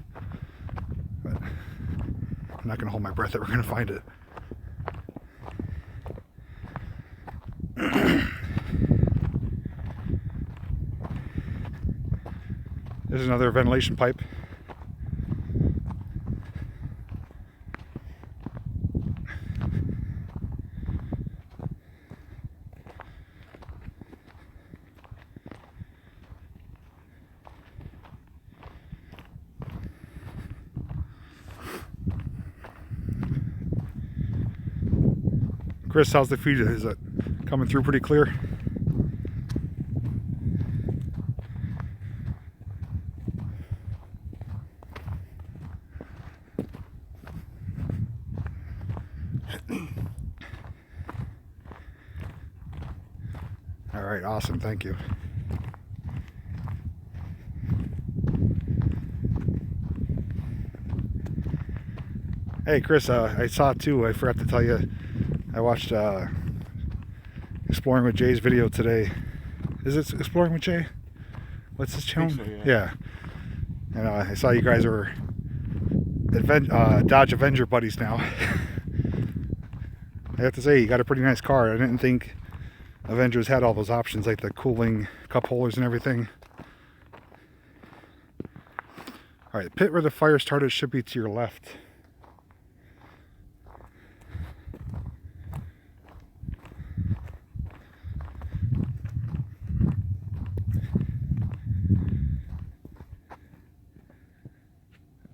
but I'm not going to hold my breath that we're going to find it. There's another ventilation pipe. Chris, how's the feed? Is it coming through pretty clear? All right, awesome, thank you. Hey Chris, I saw too, I forgot to tell you, I watched Exploring with Jay's video today. Is it Exploring with Jay? What's his channel? So, yeah. Yeah. And I saw you guys are Dodge Avenger buddies now. I have to say, you got a pretty nice car. I didn't think Avengers had all those options, like the cooling cup holders and everything. All right, the pit where the fire started should be to your left.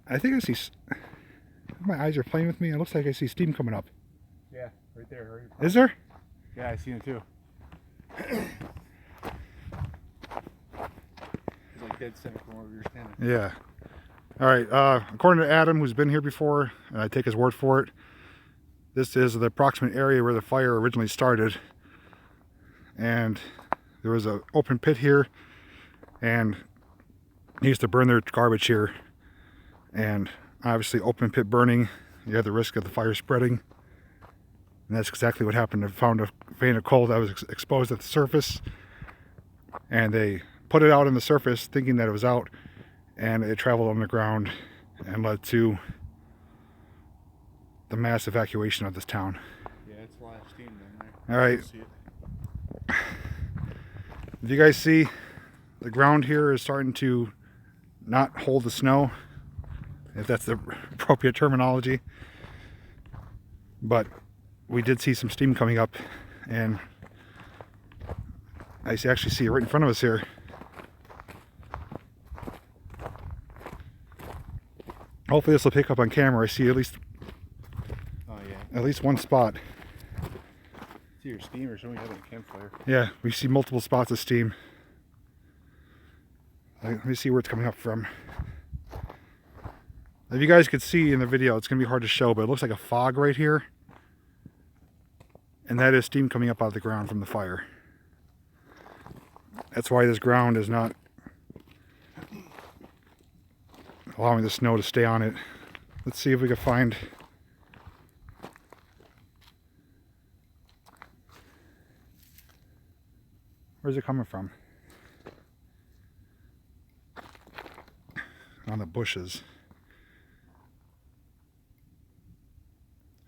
I think I see, my eyes are playing with me. It looks like I see steam coming up. Yeah, right there. Right. Is there? Yeah, I see it too. It's like dead center from where you're standing. Yeah. All right. According to Adam, who's been here before, and I take his word for it, this is the approximate area where the fire originally started. And there was an open pit here, and they used to burn their garbage here. And obviously open pit burning, you have the risk of the fire spreading. And that's exactly what happened. They found a vein of coal that was exposed at the surface. And they put it out on the surface thinking that it was out. And it traveled underground and led to the mass evacuation of this town. Yeah, it's a lot of steam down there. All right. If you guys see, the ground here is starting to not hold the snow, if that's the appropriate terminology. But we did see some steam coming up, and I actually see it right in front of us here. Hopefully this will pick up on camera. I see at least one spot. See your steam or something having a campfire. Yeah, we see multiple spots of steam. Let me see where it's coming up from. If you guys could see in the video, it's going to be hard to show, but it looks like a fog right here. And that is steam coming up out of the ground from the fire. That's why this ground is not allowing the snow to stay on it. Let's see if we can find... Where's it coming from? On the bushes.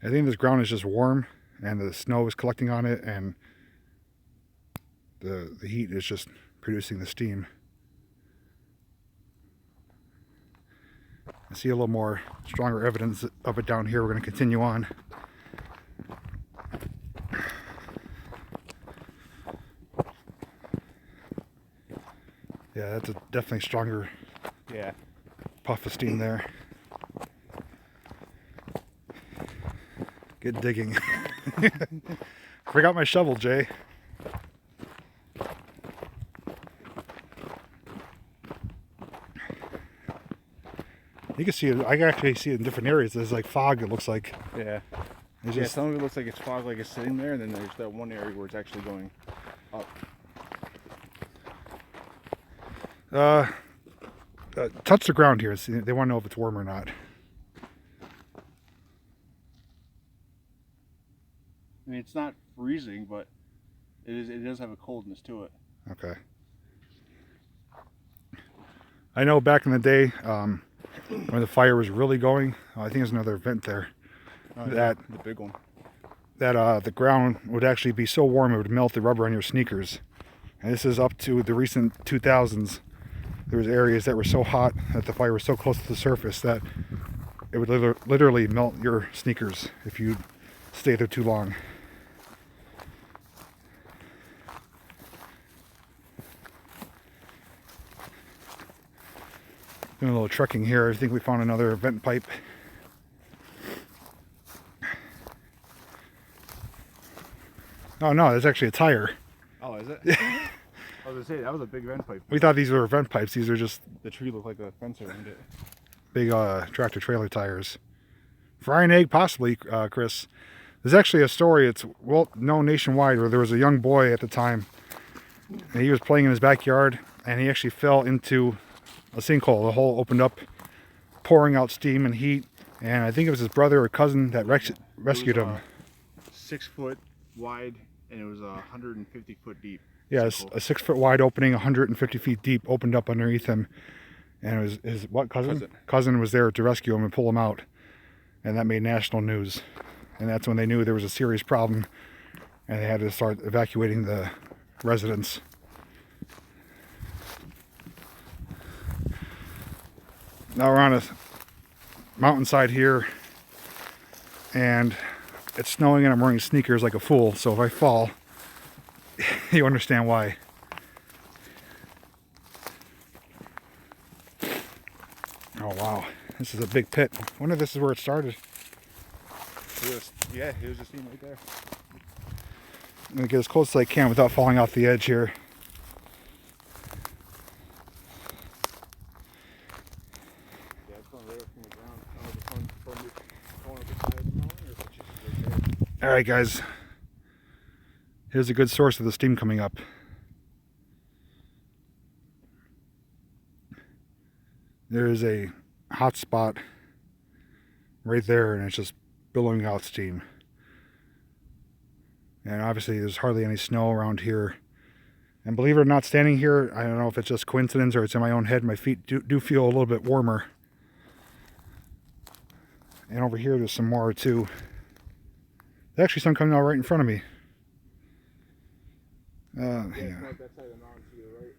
I think this ground is just warm and the snow is collecting on it, and the heat is just producing the steam. I see a little more stronger evidence of it down here. We're going to continue on. Yeah, that's a definitely stronger puff of steam there. Get digging. Forgot my shovel, Jay. You can see it. I can actually see it in different areas. There's like fog, it looks like. Yeah. It's Yeah, just, some of it looks like it's fog, like it's sitting there, and then there's that one area where it's actually going up. touch the ground here. See, they want to know if it's warm or not. I mean, it's not freezing, but it does have a coldness to it. Okay. I know back in the day, when the fire was really going, I think there's another vent there. The big one. That the ground would actually be so warm it would melt the rubber on your sneakers. And this is up to the recent 2000s. there was areas that were so hot that the fire was so close to the surface that it would literally melt your sneakers if you stay there too long. Doing a little trekking here. I think we found another vent pipe. Oh no, that's actually a tire. Oh, is it? I was gonna say that was a big vent pipe. We thought these were vent pipes. These are just The tree looked like a fence around it. big tractor trailer tires. Frying egg, possibly, Chris. There's actually a story. It's well known nationwide where there was a young boy at the time, and he was playing in his backyard, and he actually fell into a sinkhole. The hole opened up, pouring out steam and heat, and I think it was his brother or cousin that rescued him. 6 foot wide, and it was 150 foot deep. Yeah, a 6 foot wide opening, 150 feet deep, opened up underneath him, and it was his cousin? Cousin was there to rescue him and pull him out, and that made national news. And that's when they knew there was a serious problem, and they had to start evacuating the residents. Now we're on a mountainside here, and it's snowing, and I'm wearing sneakers like a fool, so if I fall, you understand why. Oh wow, this is a big pit. I wonder if this is where it started. Yeah, it was just right there. I'm gonna get as close as I can without falling off the edge here. Yeah, it's going right up from the ground. I don't know if it's going up the side of the mountain or if it's just right there. Alright guys, here's a good source of the steam coming up. There is a hot spot right there, and it's just billowing out steam. And obviously there's hardly any snow around here. And believe it or not, standing here, I don't know if it's just coincidence or it's in my own head, my feet do feel a little bit warmer. And over here there's some more too. There's actually some coming out right in front of me. Yeah. That side of the mountain to your right.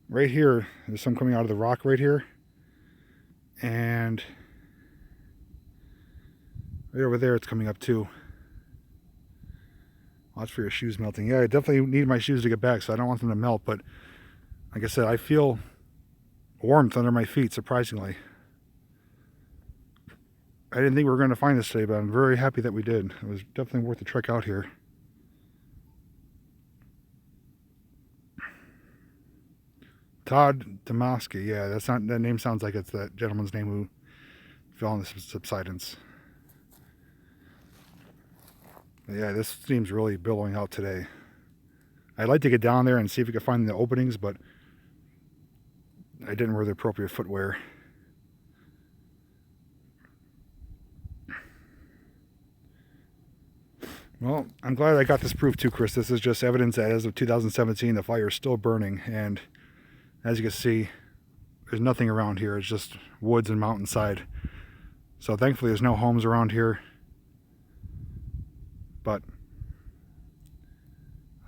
Right here, there's some coming out of the rock right here. And right over there it's coming up too. Watch for your shoes melting. Yeah, I definitely need my shoes to get back, so I don't want them to melt, but like I said, I feel warmth under my feet, surprisingly. I didn't think we were going to find this today, but I'm very happy that we did. It was definitely worth the trek out here. Todd Damaski, yeah, that name sounds like it's that gentleman's name who fell in the subsidence. But yeah, this steam's really billowing out today. I'd like to get down there and see if we could find the openings, but I didn't wear the appropriate footwear. Well, I'm glad I got this proof too, Chris. This is just evidence that as of 2017, the fire is still burning, and as you can see, there's nothing around here. It's just woods and mountainside. So thankfully there's no homes around here. But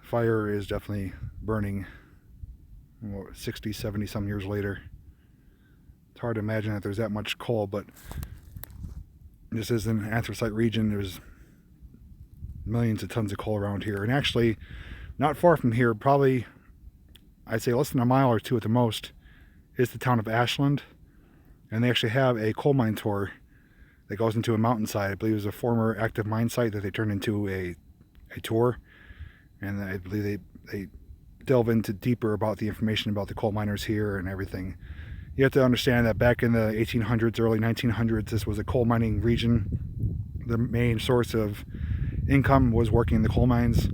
fire is definitely burning 60, 70 some years later. It's hard to imagine that there's that much coal, but this is an anthracite region. There's millions of tons of coal around here. And actually, not far from here, probably I'd say less than a mile or two at the most, is the town of Ashland. And they actually have a coal mine tour that goes into a mountainside. I believe it was a former active mine site that they turned into a tour. And I believe they delve into deeper about the information about the coal miners here and everything. You have to understand that back in the 1800s, early 1900s, this was a coal mining region. The main source of income was working in the coal mines.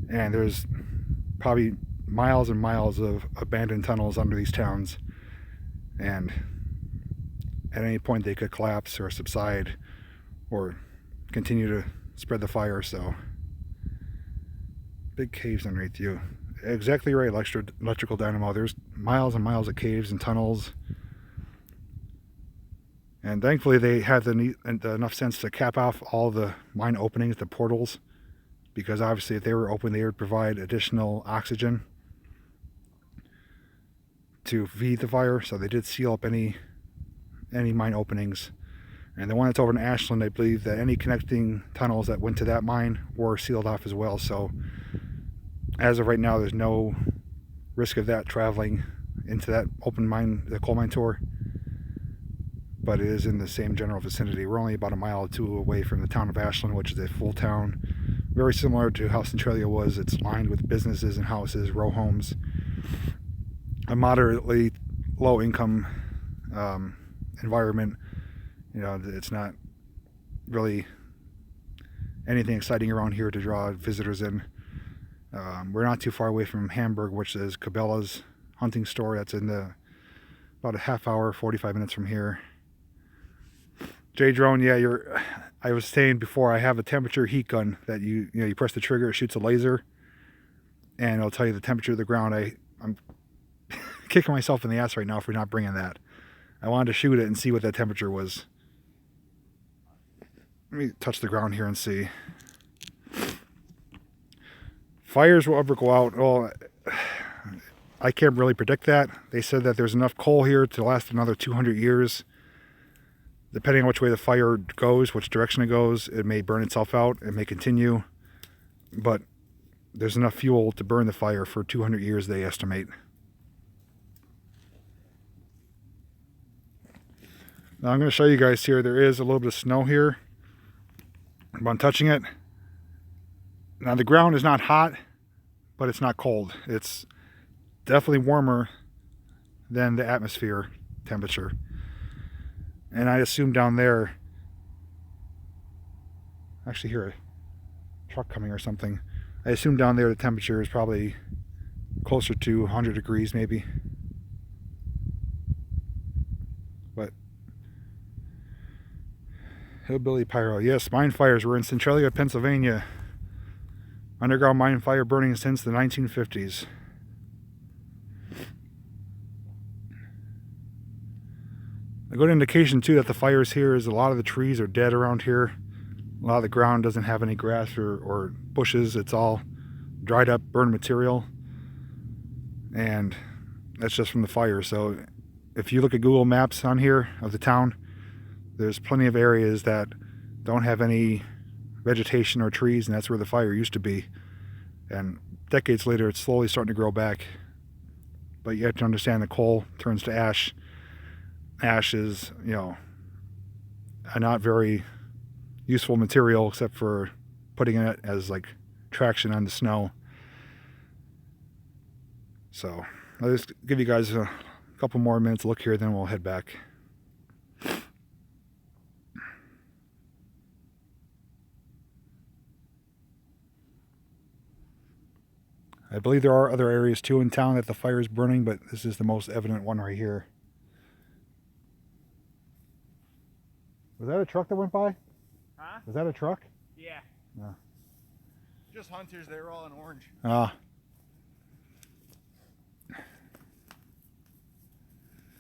And there's probably miles and miles of abandoned tunnels under these towns, and at any point they could collapse or subside or continue to spread the fire. So big caves underneath you. Exactly right, electrical dynamo. There's miles and miles of caves and tunnels, and thankfully they had enough sense to cap off all the mine openings, the portals, because obviously if they were open, they would provide additional oxygen to feed the fire. So they did seal up any mine openings. And the one that's over in Ashland, I believe that any connecting tunnels that went to that mine were sealed off as well. So as of right now, there's no risk of that traveling into that open mine, the coal mine tour. But it is in the same general vicinity. We're only about a mile or two away from the town of Ashland, which is a full town. Very similar to how Centralia was. It's lined with businesses and houses, row homes. A moderately low income environment. You know, it's not really anything exciting around here to draw visitors in. We're not too far away from Hamburg, which is Cabela's hunting store. That's in about a half hour, 45 minutes from here. J Drone, yeah, I was saying before, I have a temperature heat gun that you press the trigger, it shoots a laser, and it'll tell you the temperature of the ground. I'm kicking myself in the ass right now for not bringing that. I wanted to shoot it and see what that temperature was. Let me touch the ground here and see. Fires will ever go out. Well, I can't really predict that. They said that there's enough coal here to last another 200 years. Depending on which way the fire goes, which direction it goes, it may burn itself out. It may continue. But there's enough fuel to burn the fire for 200 years, they estimate. Now I'm going to show you guys here. There is a little bit of snow here. I'm touching it. Now the ground is not hot, but it's not cold. It's definitely warmer than the atmosphere temperature. And I assume down there, I actually hear a truck coming or something. I assume down there the temperature is probably closer to 100 degrees maybe. But Hillbilly Pyro, yes, mine fires were in Centralia, Pennsylvania. Underground mine fire burning since the 1950s. A good indication too that the fires here is a lot of the trees are dead around here. A lot of the ground doesn't have any grass or bushes. It's all dried up, burned material. And that's just from the fire. So if you look at Google Maps on here of the town, there's plenty of areas that don't have any vegetation or trees, and that's where the fire used to be. And decades later, it's slowly starting to grow back. But you have to understand the coal turns to ash. Ash is, a not very useful material except for putting it as like traction on the snow. So I'll just give you guys a couple more minutes to look here, then we'll head back. I believe there are other areas too in town that the fire is burning, but this is the most evident one right here. Was that a truck that went by? Huh? Was that a truck? Yeah. No. Just hunters, they were all in orange. Ah.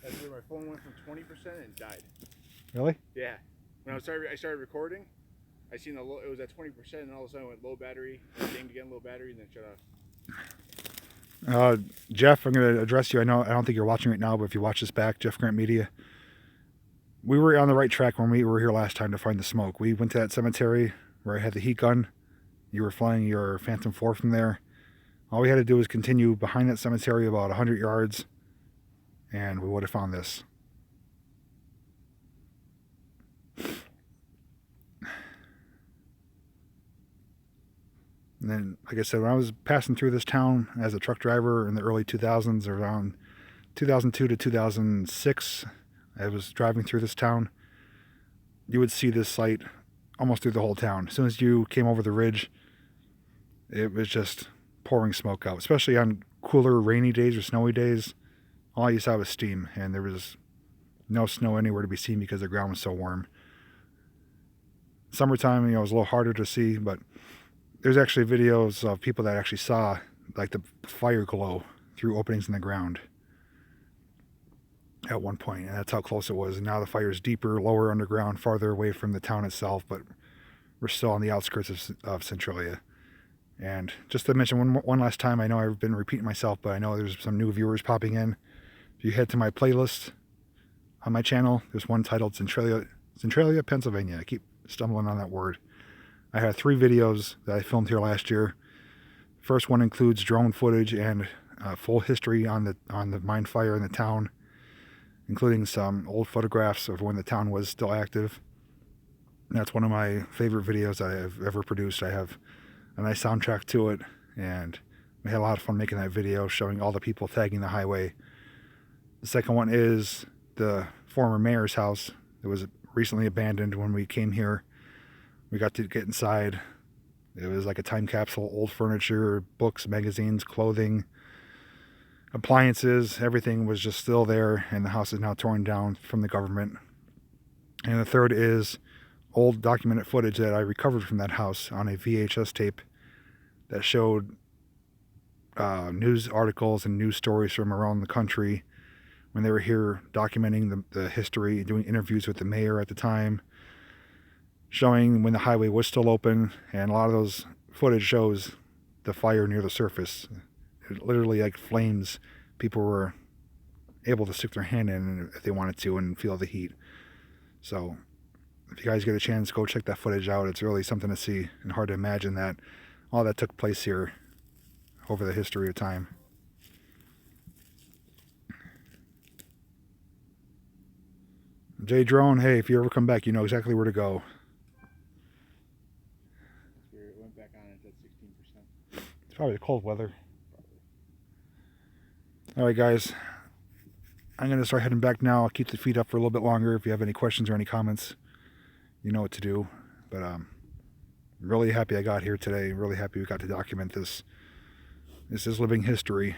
That's where my phone went from 20% and died. Really? Yeah. When I started recording, I seen it was at 20%, and all of a sudden it went low battery, dinged again, low battery, and then shut off. Jeff, I'm going to address you. I don't think you're watching right now, but if you watch this back, Jeff Grant Media, we were on the right track when we were here last time to find the smoke. We went to that cemetery where I had the heat gun. You were flying your Phantom 4 from there. All we had to do was continue behind that cemetery about 100 yards, and we would have found this. And then, like I said, when I was passing through this town as a truck driver in the early 2000s, around 2002 to 2006, I was driving through this town. You would see this site almost through the whole town. As soon as you came over the ridge, it was just pouring smoke out, especially on cooler, rainy days or snowy days. All you saw was steam, and there was no snow anywhere to be seen because the ground was so warm. Summertime, it was a little harder to see, but there's actually videos of people that actually saw like the fire glow through openings in the ground at one point, and that's how close it was. And now the fire is deeper, lower underground, farther away from the town itself, but we're still on the outskirts of Centralia. And just to mention one last time, I know I've been repeating myself, but I know there's some new viewers popping in. If you head to my playlist on my channel, there's one titled Centralia, Pennsylvania. I keep stumbling on that word. I have 3 videos that I filmed here last year. First one includes drone footage and full history on the mine fire in the town, including some old photographs of when the town was still active. And that's one of my favorite videos I have ever produced. I have a nice soundtrack to it, and we had a lot of fun making that video, showing all the people tagging the highway. The second one is the former mayor's house. It was recently abandoned when we came here. We got to get inside. It was like a time capsule, old furniture, books, magazines, clothing, appliances, everything was just still there, and the house is now torn down from the government. And the third is old documented footage that I recovered from that house on a VHS tape that showed news articles and news stories from around the country when they were here documenting the history, doing interviews with the mayor at the time, showing when the highway was still open. And a lot of those footage shows the fire near the surface. It literally like flames. People were able to stick their hand in if they wanted to and feel the heat. So if you guys get a chance, go check that footage out. It's really something to see, and hard to imagine that all that took place here over the history of time. J Drone, hey, if you ever come back, you know exactly where to go. It went back on, it's at 16%. It's probably the cold weather. Alright guys, I'm going to start heading back now. I'll keep the feed up for a little bit longer. If you have any questions or any comments, you know what to do. But really happy I got here today. Really happy we got to document this. This is living history,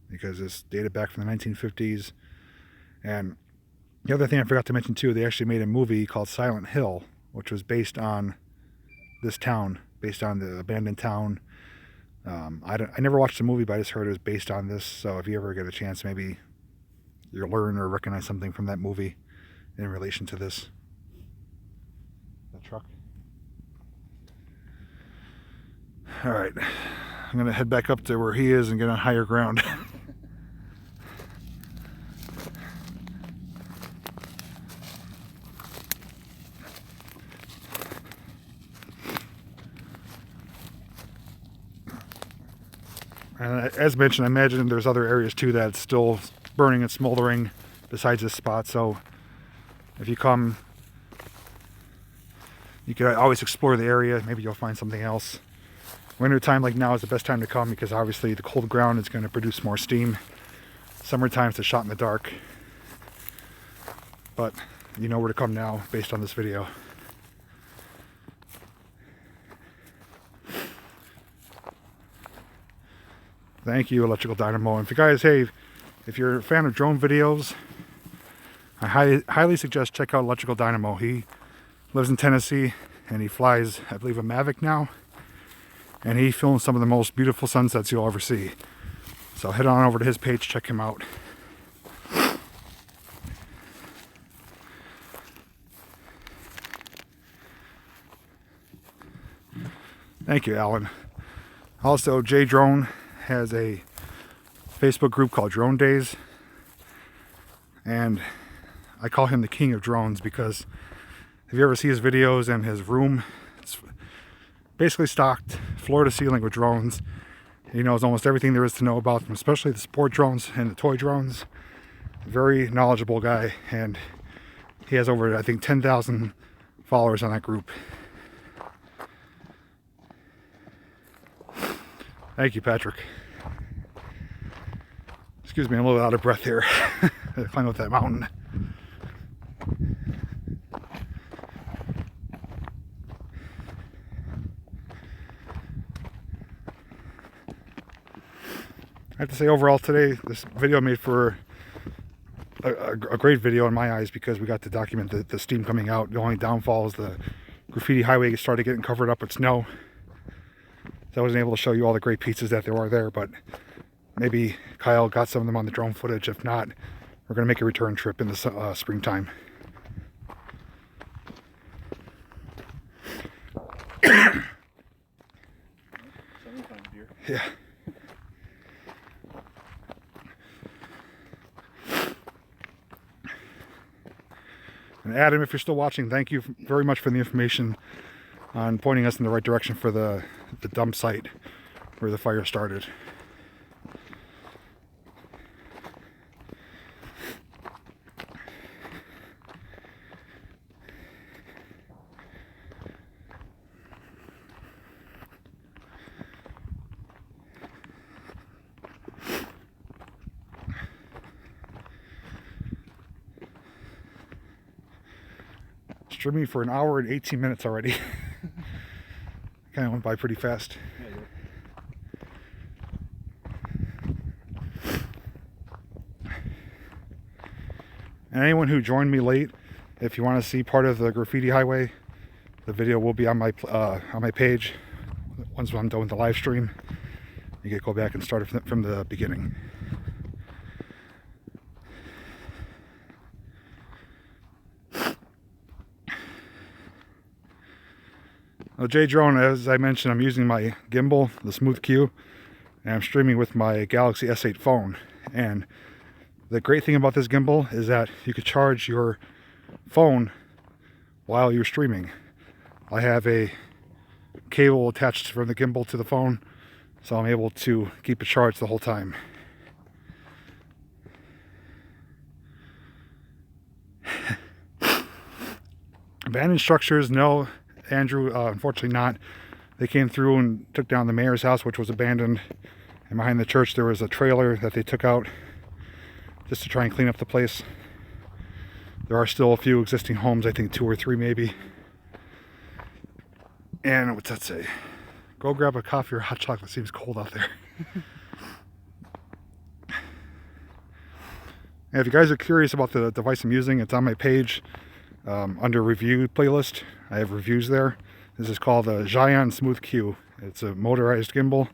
because it's dated back from the 1950s. And the other thing I forgot to mention too, they actually made a movie called Silent Hill, which was based on this town, based on the abandoned town. I never watched the movie, but I just heard it was based on this. So if you ever get a chance, maybe you'll learn or recognize something from that movie in relation to this. That truck. All right, I'm gonna head back up to where he is and get on higher ground. And as mentioned, I imagine there's other areas too that's still burning and smoldering besides this spot. So if you come, you can always explore the area. Maybe you'll find something else. Winter time like now is the best time to come, because obviously the cold ground is going to produce more steam. Summertime is a shot in the dark. But you know where to come now based on this video. Thank you, Electrical Dynamo. And if you guys, hey, if you're a fan of drone videos, I highly suggest check out Electrical Dynamo. He lives in Tennessee and he flies, I believe, a Mavic now. And he films some of the most beautiful sunsets you'll ever see. So head on over to his page, check him out. Thank you, Alan. Also, J Drone has a Facebook group called Drone Days, and I call him the king of drones, because if you ever see his videos and his room, it's basically stocked floor to ceiling with drones. He knows almost everything there is to know about them, especially the sport drones and the toy drones. Very knowledgeable guy, and he has over, I think, 10,000 followers on that group. Thank you, Patrick. Excuse me, I'm a little out of breath here. I climb up that mountain. I have to say, overall today, this video made for a great video in my eyes, because we got to document the steam coming out. The only downfall is the graffiti highway started getting covered up with snow. So I wasn't able to show you all the great pieces that there were there, but maybe Kyle got some of them on the drone footage. If not, we're going to make a return trip in the springtime. And Adam, if you're still watching, thank you very much for the information on pointing us in the right direction for the dump site where the fire started. Streaming for an hour and 18 minutes already. Kind of went by pretty fast. And anyone who joined me late, if you want to see part of the graffiti highway, the video will be on my page once I'm done with the live stream. You can go back and start it from the beginning. Well, J Drone, as I mentioned, I'm using my gimbal, the Smooth Q, and I'm streaming with my Galaxy S8 phone. And the great thing about this gimbal is that you could charge your phone while you're streaming. I have a cable attached from the gimbal to the phone, so I'm able to keep it charged the whole time. Abandoned structures, no, Andrew, unfortunately not. They came through and took down the mayor's house, which was abandoned, and behind the church there was a trailer that they took out just to try and clean up the place. There are still a few existing homes, I think 2 or 3 maybe. And what's that say? Go grab a coffee or hot chocolate, seems cold out there. And if you guys are curious about the device I'm using, it's on my page under review playlist. I have reviews there. This is called the Giant Smooth Q. It's a motorized gimbal.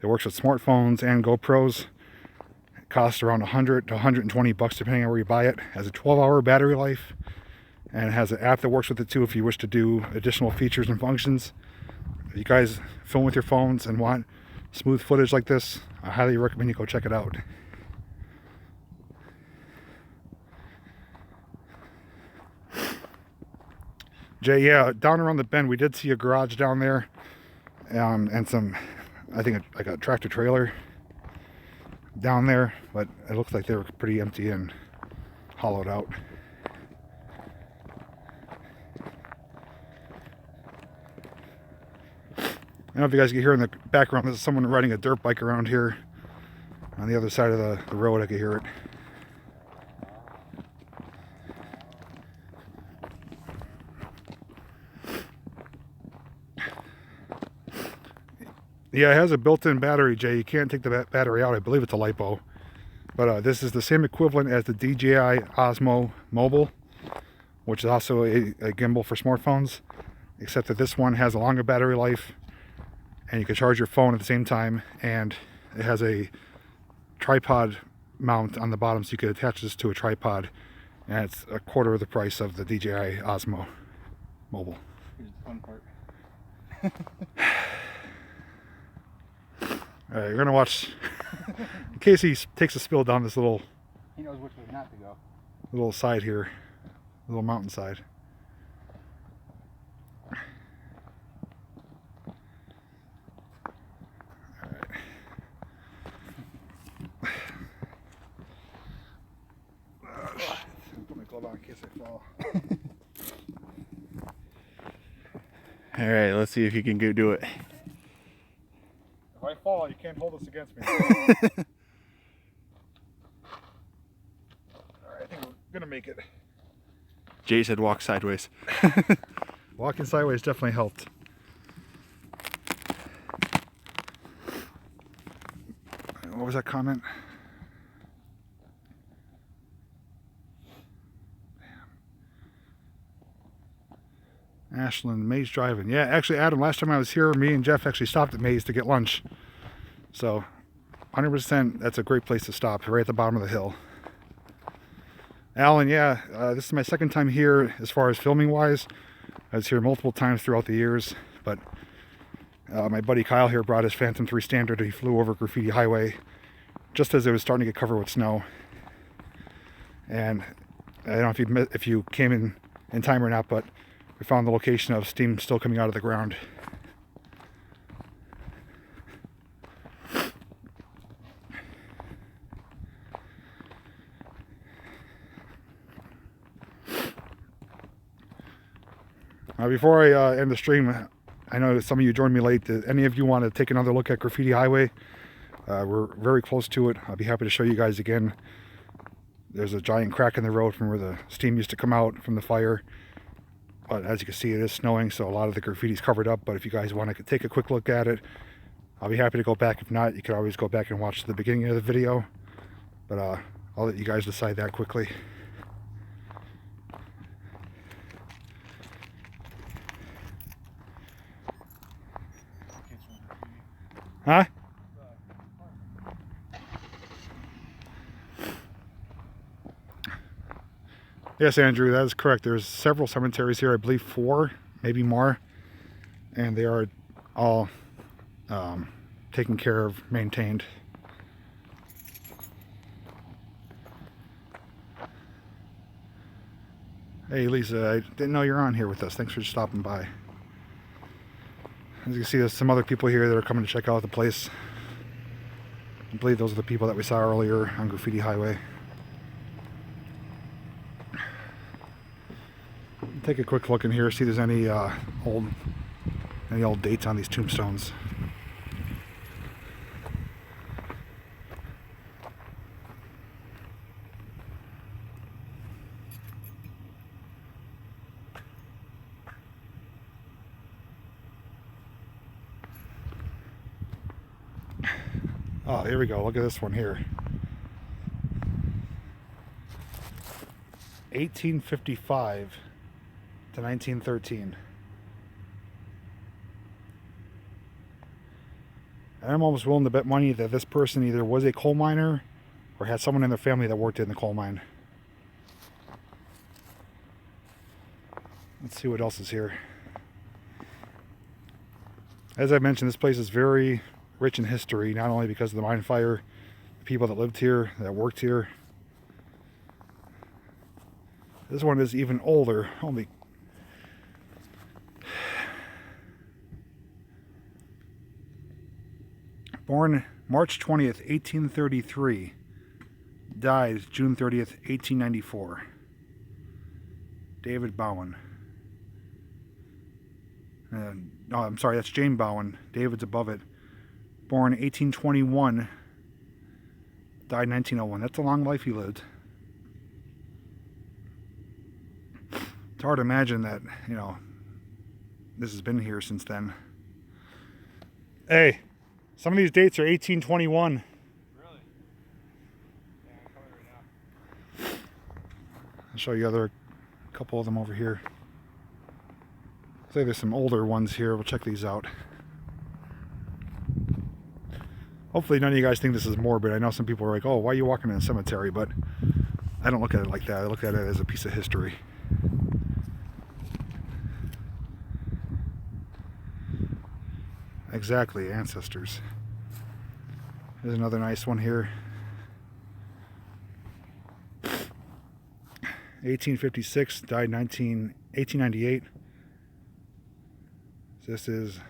It works with smartphones and GoPros. It costs around 100 to 120 bucks depending on where you buy it. It has a 12-hour battery life, and it has an app that works with it too if you wish to do additional features and functions. If you guys film with your phones and want smooth footage like this, I highly recommend you go check it out. Jay, yeah, down around the bend we did see a garage down there, and some, I think like a tractor trailer down there, but it looks like they were pretty empty and hollowed out. I don't know if you guys can hear in the background, there's someone riding a dirt bike around here on the other side of the road. I can hear it. Yeah, it has a built-in battery, Jay. You can't take the battery out. I believe it's a LiPo. But this is the same equivalent as the DJI Osmo Mobile, which is also a gimbal for smartphones, except that this one has a longer battery life, and you can charge your phone at the same time, and it has a tripod mount on the bottom, so you can attach this to a tripod, and it's a quarter of the price of the DJI Osmo Mobile. Here's the fun part. Alright, you're gonna watch in case he takes a spill down this little, He knows which way not to go. little side here, little mountainside. Alright. Oh, shit. Put my glove on in case I fall. All right, let's see if you can do it. If I fall, you can't hold this against me. Alright, I think we're gonna make it. Jay said walk sideways. Walking sideways definitely helped. What was that comment? Ashland, Maze Driving. Yeah, actually, Adam, last time I was here, me and Jeff actually stopped at Maze to get lunch. So, 100%, that's a great place to stop, right at the bottom of the hill. Alan, yeah, this is my second time here as far as filming-wise. I was here multiple times throughout the years, but my buddy Kyle here brought his Phantom 3 Standard. He flew over Graffiti Highway just as it was starting to get covered with snow. And I don't know if you came in time or not, but we found the location of steam still coming out of the ground. Before I end the stream, I know some of you joined me late. Did any of you want to take another look at Graffiti Highway? We're very close to it. I'll be happy to show you guys again. There's a giant crack in the road from where the steam used to come out from the fire. But as you can see, it is snowing, so a lot of the graffiti's covered up. But if you guys want to take a quick look at it, I'll be happy to go back. If not, you can always go back and watch the beginning of the video. But I'll let you guys decide that quickly. Huh? Yes, Andrew, that is correct. There's several cemeteries here, I believe 4, maybe more, and they are all taken care of, maintained. Hey Lisa, I didn't know you're on here with us. Thanks for stopping by. As you can see, there's some other people here that are coming to check out the place. I believe those are the people that we saw earlier on Graffiti Highway. Take a quick look in here, see if there's any old dates on these tombstones. Oh, here we go. Look at this one here. 1855 to 1913. And I'm almost willing to bet money that this person either was a coal miner or had someone in their family that worked in the coal mine. Let's see what else is here. As I mentioned, this place is very rich in history, not only because of the mine fire, the people that lived here, that worked here. This one is even older, only born March 20th, 1833, died June 30th, 1894. David Bowen. No, I'm sorry, that's Jane Bowen. David's above it. Born 1821, died 1901. That's a long life he lived. It's hard to imagine that, you know, this has been here since then. Hey, some of these dates are 1821. Really? Yeah, I'm coming right now. I'll show you a couple of them over here. Say there's some older ones here. We'll check these out. Hopefully none of you guys think this is morbid. I know some people are like, oh, why are you walking in a cemetery? But I don't look at it like that. I look at it as a piece of history. Exactly, ancestors. There's another nice one here. 1856, died 1898. This is,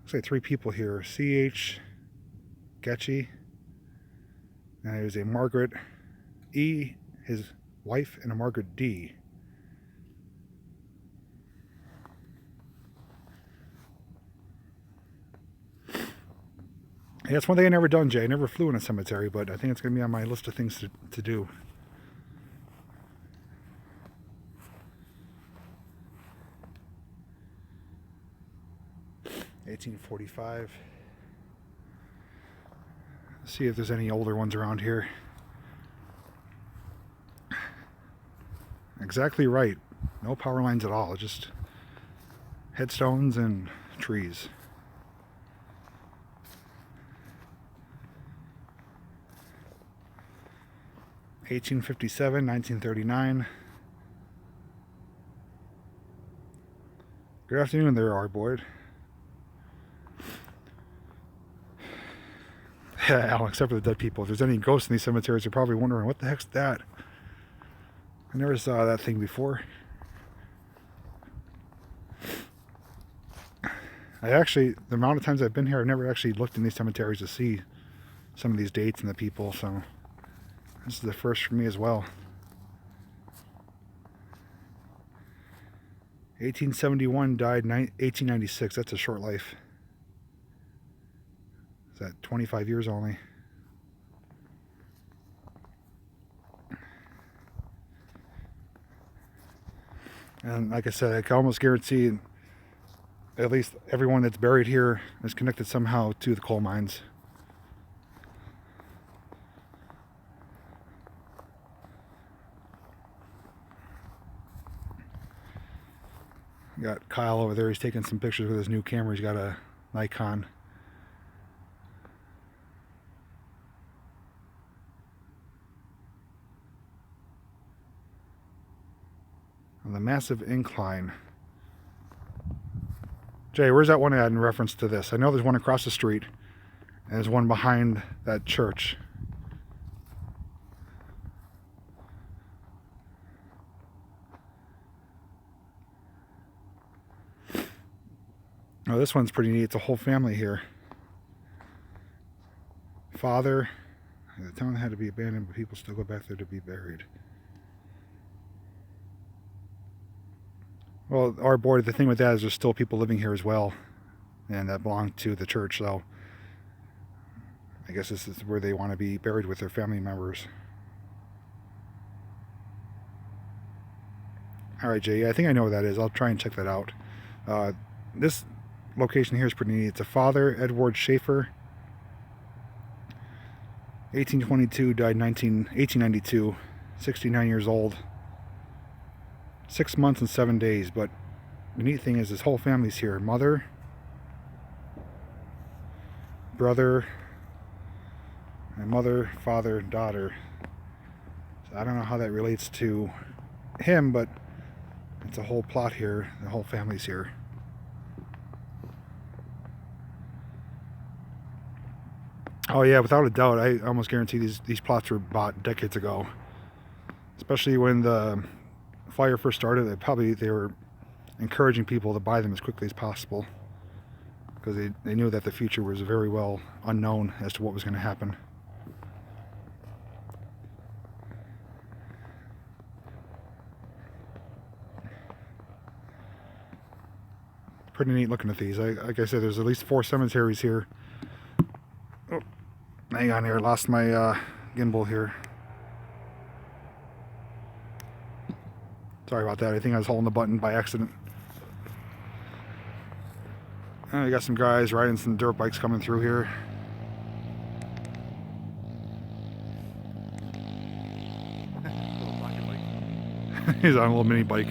looks like 3 people here. C.H. Getchy. And there's a Margaret E., his wife, and a Margaret D. Yeah, that's one thing I never done, Jay. I never flew in a cemetery, but I think it's going to be on my list of things to do. $1845. Let's see if there's any older ones around here. Exactly right. No power lines at all. Just headstones and trees. $1857, 1939. Good afternoon there, Arboyd. Yeah, Alan, except for the dead people. If there's any ghosts in these cemeteries, you're probably wondering, what the heck's that? I never saw that thing before. The amount of times I've been here, I've never actually looked in these cemeteries to see some of these dates and the people, so this is the first for me as well. 1871, died 1896. That's a short life. Is that 25 years only? And like I said, I can almost guarantee at least everyone that's buried here is connected somehow to the coal mines. You got Kyle over there. He's taking some pictures with his new camera. He's got a Nikon. And the massive incline. Jay, where's that one at in reference to this? I know there's one across the street, and there's one behind that church. Oh, this one's pretty neat. It's a whole family here. Father, the town had to be abandoned, but people still go back there to be buried. Well, our board, the thing with that is there's still people living here as well, and that belong to the church, so I guess this is where they want to be buried with their family members. Alright, Jay, I think I know where that is. I'll try and check that out. This location here is pretty neat. It's a Father Edward Schaefer, 1822, died 1892, 69 years old. 6 months and 7 days, but the neat thing is his whole family's here. Mother, brother, my mother, father, daughter. So I don't know how that relates to him, but it's a whole plot here. The whole family's here. Oh yeah, without a doubt, I almost guarantee these plots were bought decades ago. Especially when the fire first started, they were encouraging people to buy them as quickly as possible, because they knew that the future was very well unknown as to what was going to happen. Pretty neat looking at these. Like I said, there's at least 4 cemeteries here. Oh, hang on here, lost my gimbal here. Sorry about that. I think I was holding the button by accident. You got some guys riding some dirt bikes coming through here. He's on a little mini bike.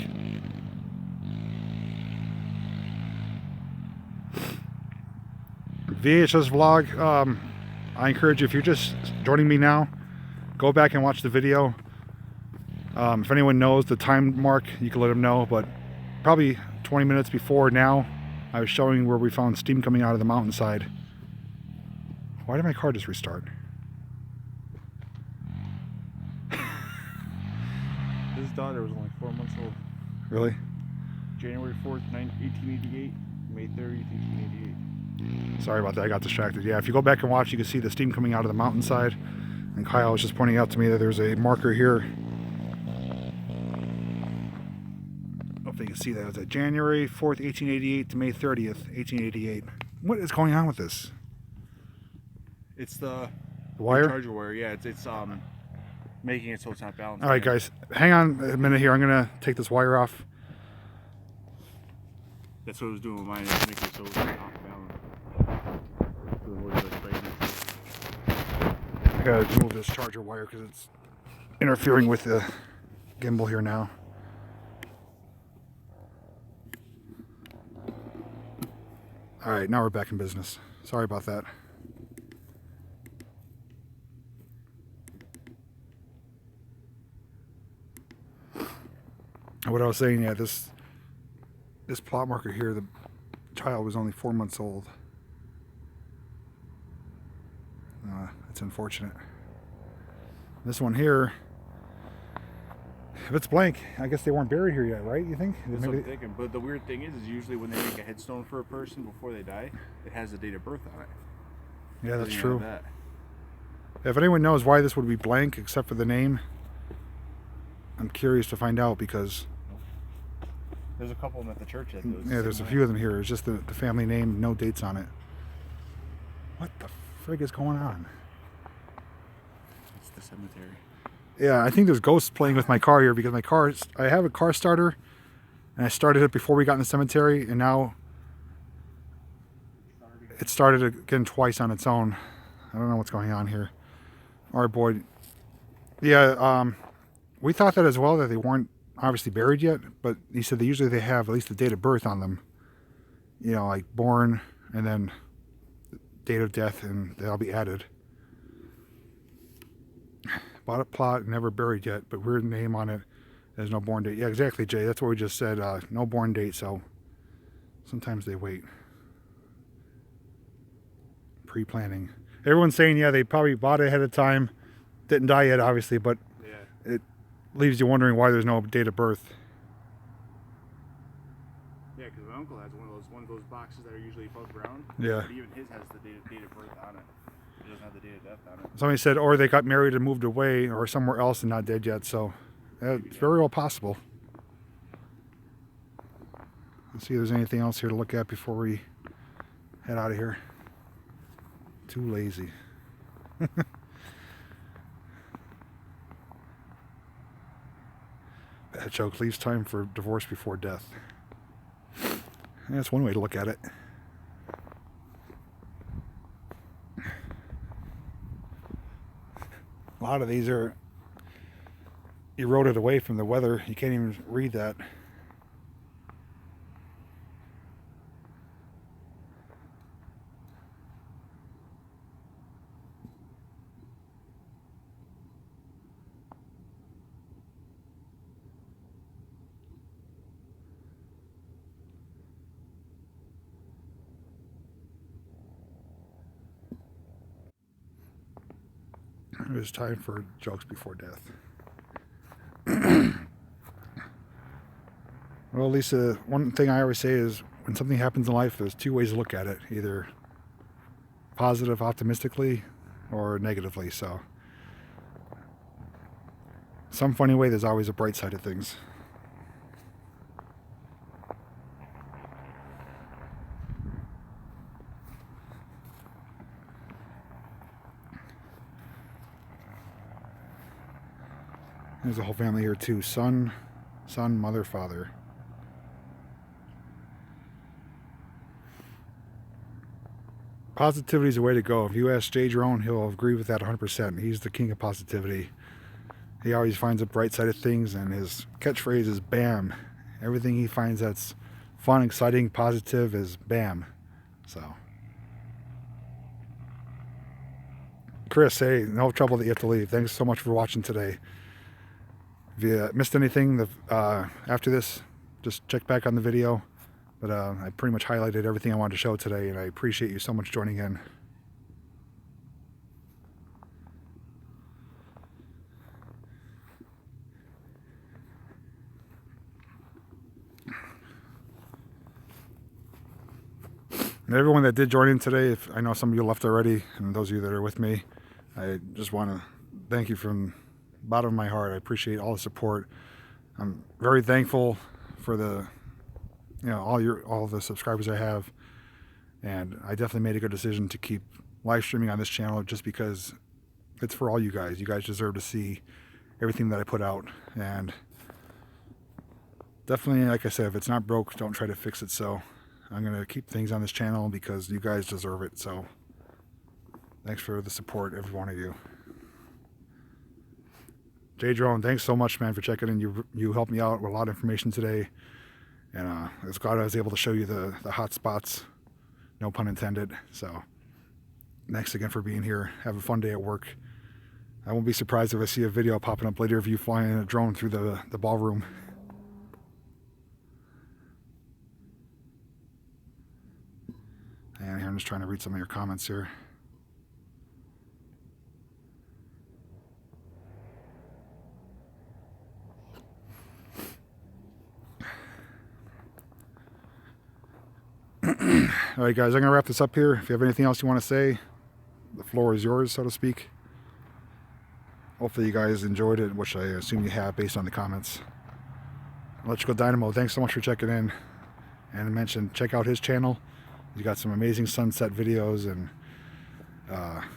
VHS vlog. I encourage you, if you're just joining me now, go back and watch the video. If anyone knows the time mark, you can let them know, but probably 20 minutes before now, I was showing where we found steam coming out of the mountainside. Why did my car just restart? His daughter was only 4 months old. Really? January 4th, 1888, May 30th, 1888. Sorry about that, I got distracted. Yeah, if you go back and watch, you can see the steam coming out of the mountainside. And Kyle was just pointing out to me that there's a marker here. Hopefully you can see that. It's January 4th, 1888 to May 30th, 1888. What is going on with this? It's the wire? charger wire, yeah. It's making it so it's not balanced. Alright guys, hang on a minute here. I'm going to take this wire off. That's what it was doing with mine. It was making it so it's not off balance. I got to move this charger wire because it's interfering with the gimbal here now. Alright, now we're back in business. Sorry about that. What I was saying, yeah, this plot marker here, the child was only 4 months old. It's unfortunate. This one here, if it's blank, I guess they weren't buried here yet, right? You think? That's what I'm thinking. But the weird thing is usually when they make a headstone for a person before they die, it has the date of birth on it. Yeah, that's Doesn't true. have that. If anyone knows why this would be blank except for the name, I'm curious to find out, because There's a couple of them at the church. yeah, there's a few of them here. It's just the family name, no dates on it. What the frig is going on? It's the cemetery. Yeah, I think there's ghosts playing with my car here, because my car, I have a car starter, and I started it before we got in the cemetery, and now it started again twice on its own. I don't know what's going on here. All right, boy. Yeah, we thought that as well, that they weren't obviously buried yet, but he said they have at least the date of birth on them. You know, like born and then date of death, and they'll be added. Bought a plot, never buried yet, but weird name on it. There's no born date. Yeah, exactly, Jay. That's what we just said. No born date, so sometimes they wait. Pre-planning. Everyone's saying, yeah, they probably bought it ahead of time. Didn't die yet, obviously, but yeah, it leaves you wondering why there's no date of birth. Yeah, because my uncle has one of those boxes that are usually above ground. Yeah. But even his has the date of birth on it. It doesn't have the date of death on it. Somebody said, or they got married and moved away, or somewhere else and not dead yet. So it's very well possible. Let's see if there's anything else here to look at before we head out of here. Too lazy. Bad joke. Leaves time for divorce before death. That's one way to look at it. A lot of these are eroded away from the weather. You can't even read that. It was time for jokes before death. Well, Lisa, one thing I always say is when something happens in life, there's two ways to look at it. Either positive, optimistically, or negatively. So some funny way, there's always a bright side of things. There's a whole family here too. Son, mother, father. Positivity is the way to go. If you ask Jay Drone, he'll agree with that 100%. He's the king of positivity. He always finds a bright side of things, and his catchphrase is BAM. Everything he finds that's fun, exciting, positive is BAM. So, Chris, hey, no trouble that you have to leave. Thanks so much for watching today. If you missed anything after this, just check back on the video. But I pretty much highlighted everything I wanted to show today, and I appreciate you so much joining in. And everyone that did join in today, I know some of you left already, and those of you that are with me, I just want to thank you from the bottom of my heart. I appreciate all the support. I'm very thankful for the all the subscribers I have, and I definitely made a good decision to keep live streaming on this channel just because it's for all you guys. You guys deserve to see everything that I put out, and definitely, like I said, if it's not broke, don't try to fix it. So I'm going to keep things on this channel because you guys deserve it. So thanks for the support, every one of you. Jay Drone, thanks so much, man, for checking in. You helped me out with a lot of information today. And I was glad I was able to show you the hot spots, no pun intended. So thanks again for being here. Have a fun day at work. I won't be surprised if I see a video popping up later of you flying in a drone through the ballroom. And I'm just trying to read some of your comments here. All right, guys, I'm going to wrap this up here. If you have anything else you want to say, the floor is yours, so to speak. Hopefully you guys enjoyed it, which I assume you have based on the comments. Electrical Dynamo, thanks so much for checking in. And I mentioned, check out his channel. He's got some amazing sunset videos, and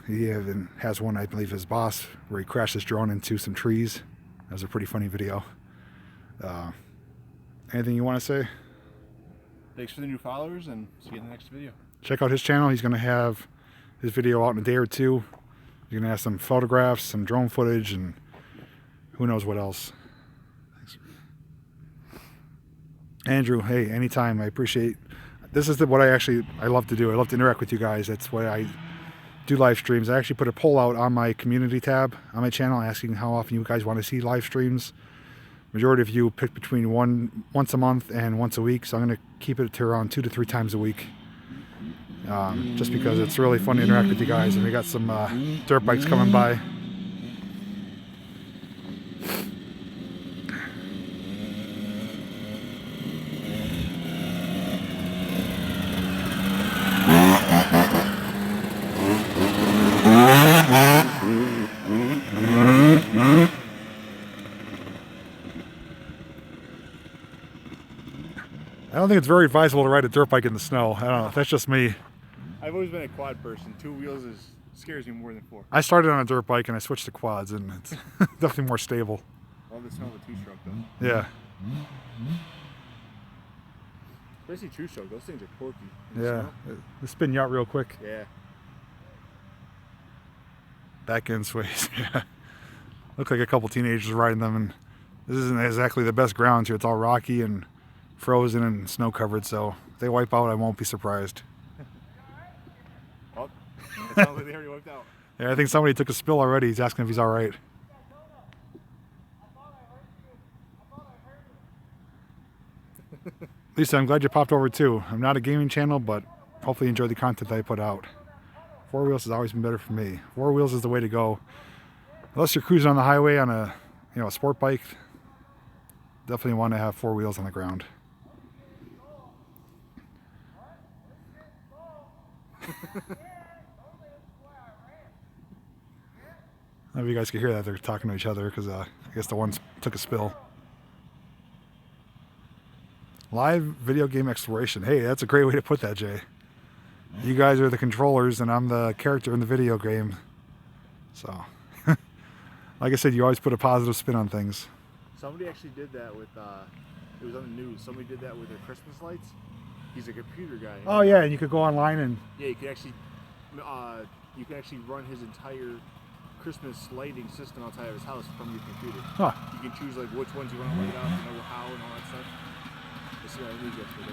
he even has one, I believe, his boss, where he crashed his drone into some trees. That was a pretty funny video. Anything you want to say? Thanks for the new followers, and see you in the next video. Check out his channel. He's going to have his video out in a day or two. You're going to have some photographs, some drone footage, and who knows what else. Thanks. Andrew, hey, anytime. I appreciate. This is what I love to do. I love to interact with you guys. That's why I do live streams. I actually put a poll out on my community tab on my channel asking how often you guys want to see live streams. Majority of you pick between once a month and once a week, so I'm going to keep it to around 2 to 3 times a week. Just because it's really fun to interact with you guys, and we got some dirt bikes coming by. I don't think it's very advisable to ride a dirt bike in the snow. I don't know. That's just me. I've always been a quad person. 2 wheels scares me more than 4. I started on a dirt bike and I switched to quads, and it's definitely more stable. Love the smell of a 2-stroke though. Yeah. Especially 2-stroke. Those things are quirky. Yeah. They spin you out real quick. Yeah. Back end sways. Yeah. Look like a couple teenagers riding them, and this isn't exactly the best ground here. It's all rocky and frozen and snow covered, so if they wipe out, I won't be surprised. Well, it sounds like they already wiped out. Yeah, I think somebody took a spill already. He's asking if he's all right. Lisa, I'm glad you popped over too. I'm not a gaming channel, but hopefully you enjoy the content that I put out. 4 wheels has always been better for me. 4 wheels is the way to go. Unless you're cruising on the highway on a sport bike, definitely want to have 4 wheels on the ground. I don't know if you guys can hear that. They're talking to each other because I guess the one took a spill. Live video game exploration. Hey, that's a great way to put that, Jay. You guys are the controllers and I'm the character in the video game. So, like I said, you always put a positive spin on things. Somebody actually did that with, it was on the news. Somebody did that with their Christmas lights. He's a computer guy. Oh yeah, and you could go online and... Yeah, you could actually run his entire Christmas lighting system outside of his house from your computer. Huh. You can choose like which ones you want to light up, and know how and all that stuff. I see on the news yesterday.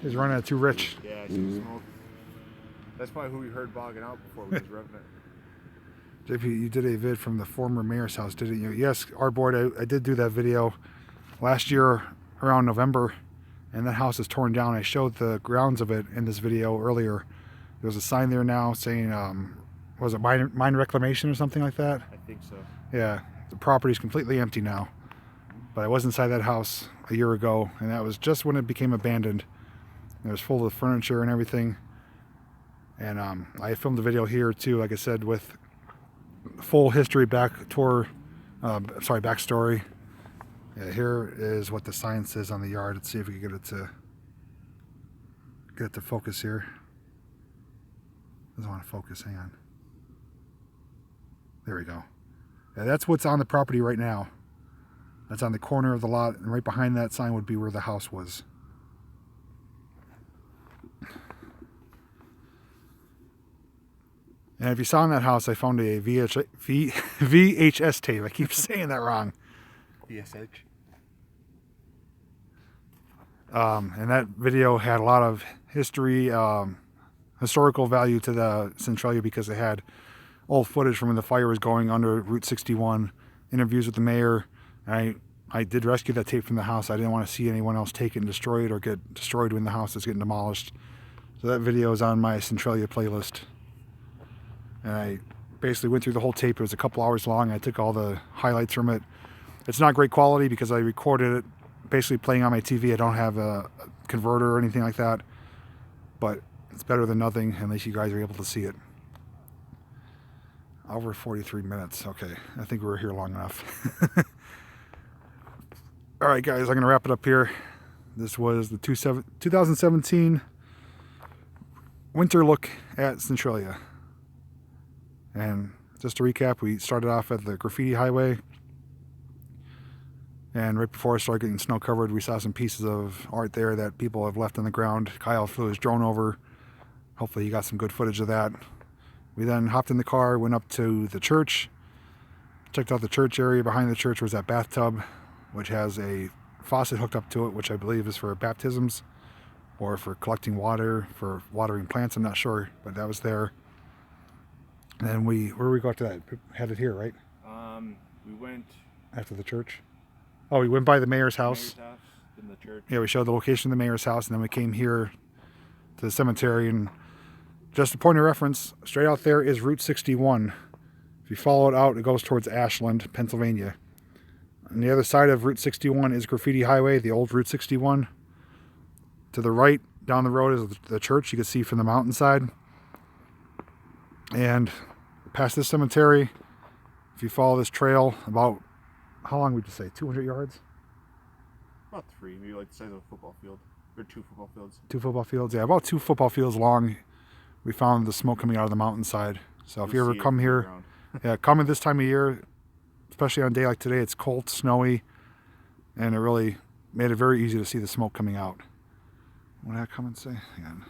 He's running it too rich. Yeah, I see the smoke. That's probably who we heard bogging out before we was revving it. JP, you did a vid from the former mayor's house, didn't you? Yes, our board, I did do that video last year around November, and that house is torn down. I showed the grounds of it in this video earlier. There's a sign there now saying, was it mine reclamation or something like that? I think so. Yeah, the property's completely empty now. But I was inside that house a year ago, and that was just when it became abandoned. It was full of furniture and everything. And I filmed a video here too, like I said, with full history backstory. Yeah, here is what the sign says on the yard. Let's see if we can get it to focus here. Doesn't want to focus. Hang on. There we go. Yeah, that's what's on the property right now. That's on the corner of the lot, and right behind that sign would be where the house was. And if you saw in that house, I found a VHS tape. I keep saying that wrong. VSH. And that video had a lot of historical value to the Centralia because it had old footage from when the fire was going under Route 61, interviews with the mayor. And I did rescue that tape from the house. I didn't want to see anyone else take it and destroy it or get destroyed when the house is getting demolished. So that video is on my Centralia playlist. and I basically went through the whole tape. It was a couple hours long. I took all the highlights from it. It's not great quality because I recorded it basically playing on my TV. I don't have a converter or anything like that, but it's better than nothing. At least you guys are able to see it. Over 43 minutes. Okay, I think we were here long enough. All right, guys, I'm going to wrap it up here. This was the 2017 winter look at Centralia. And just to recap, we started off at the graffiti highway. And right before it started getting snow covered, we saw some pieces of art there that people have left on the ground. Kyle flew his drone over. Hopefully he got some good footage of that. We then hopped in the car, went up to the church, checked out the church area. Behind the church was that bathtub, which has a faucet hooked up to it, which I believe is for baptisms or for collecting water, for watering plants. I'm not sure, but that was there. And then where did we go after that? Headed here, right? We went after the church. Oh, we went by the mayor's house. In the church. Yeah, we showed the location of the mayor's house, and then we came here to the cemetery. And just a point of reference, straight out there is Route 61. If you follow it out, it goes towards Ashland, Pennsylvania. On the other side of Route 61 is Graffiti Highway, the old Route 61. To the right, down the road, is the church you can see from the mountainside. And past this cemetery, if you follow this trail, about, how long would you say, 200 yards? About 3, maybe like the size of a football field. Or 2 football fields. 2 football fields, yeah, about 2 football fields long. We found the smoke coming out of the mountainside. So if you ever come here, yeah, come at this time of year, especially on a day like today, it's cold, snowy, and it really made it very easy to see the smoke coming out. What did I come and say? Hang on.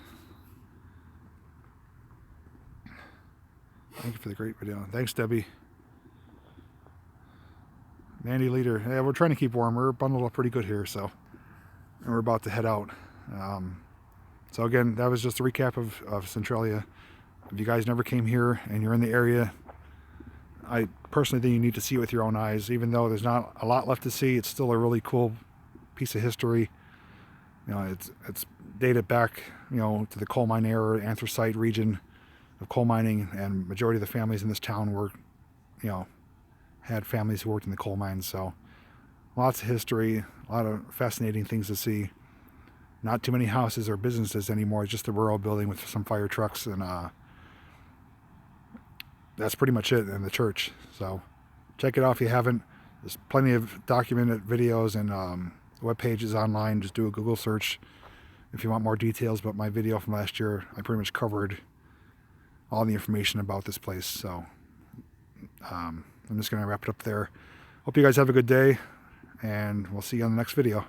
Thank you for the great video. Thanks, Debbie. Mandy Leader. Yeah, we're trying to keep warm. We're bundled up pretty good here, so. And we're about to head out. So again, that was just a recap of Centralia. If you guys never came here and you're in the area, I personally think you need to see it with your own eyes. Even though there's not a lot left to see, it's still a really cool piece of history. You know, it's dated back, you know, to the coal mine era, anthracite region of coal mining, and majority of the families in this town were, you know, had families who worked in the coal mines. So lots of history, a lot of fascinating things to see. Not too many houses or businesses anymore. It's just a rural building with some fire trucks, and that's pretty much it, in the church. So check it out if you haven't. There's plenty of documented videos and web pages online. Just do a Google search if you want more details. But my video from last year, I pretty much covered all the information about this place. So I'm just going to wrap it up there. Hope you guys have a good day, and we'll see you on the next video.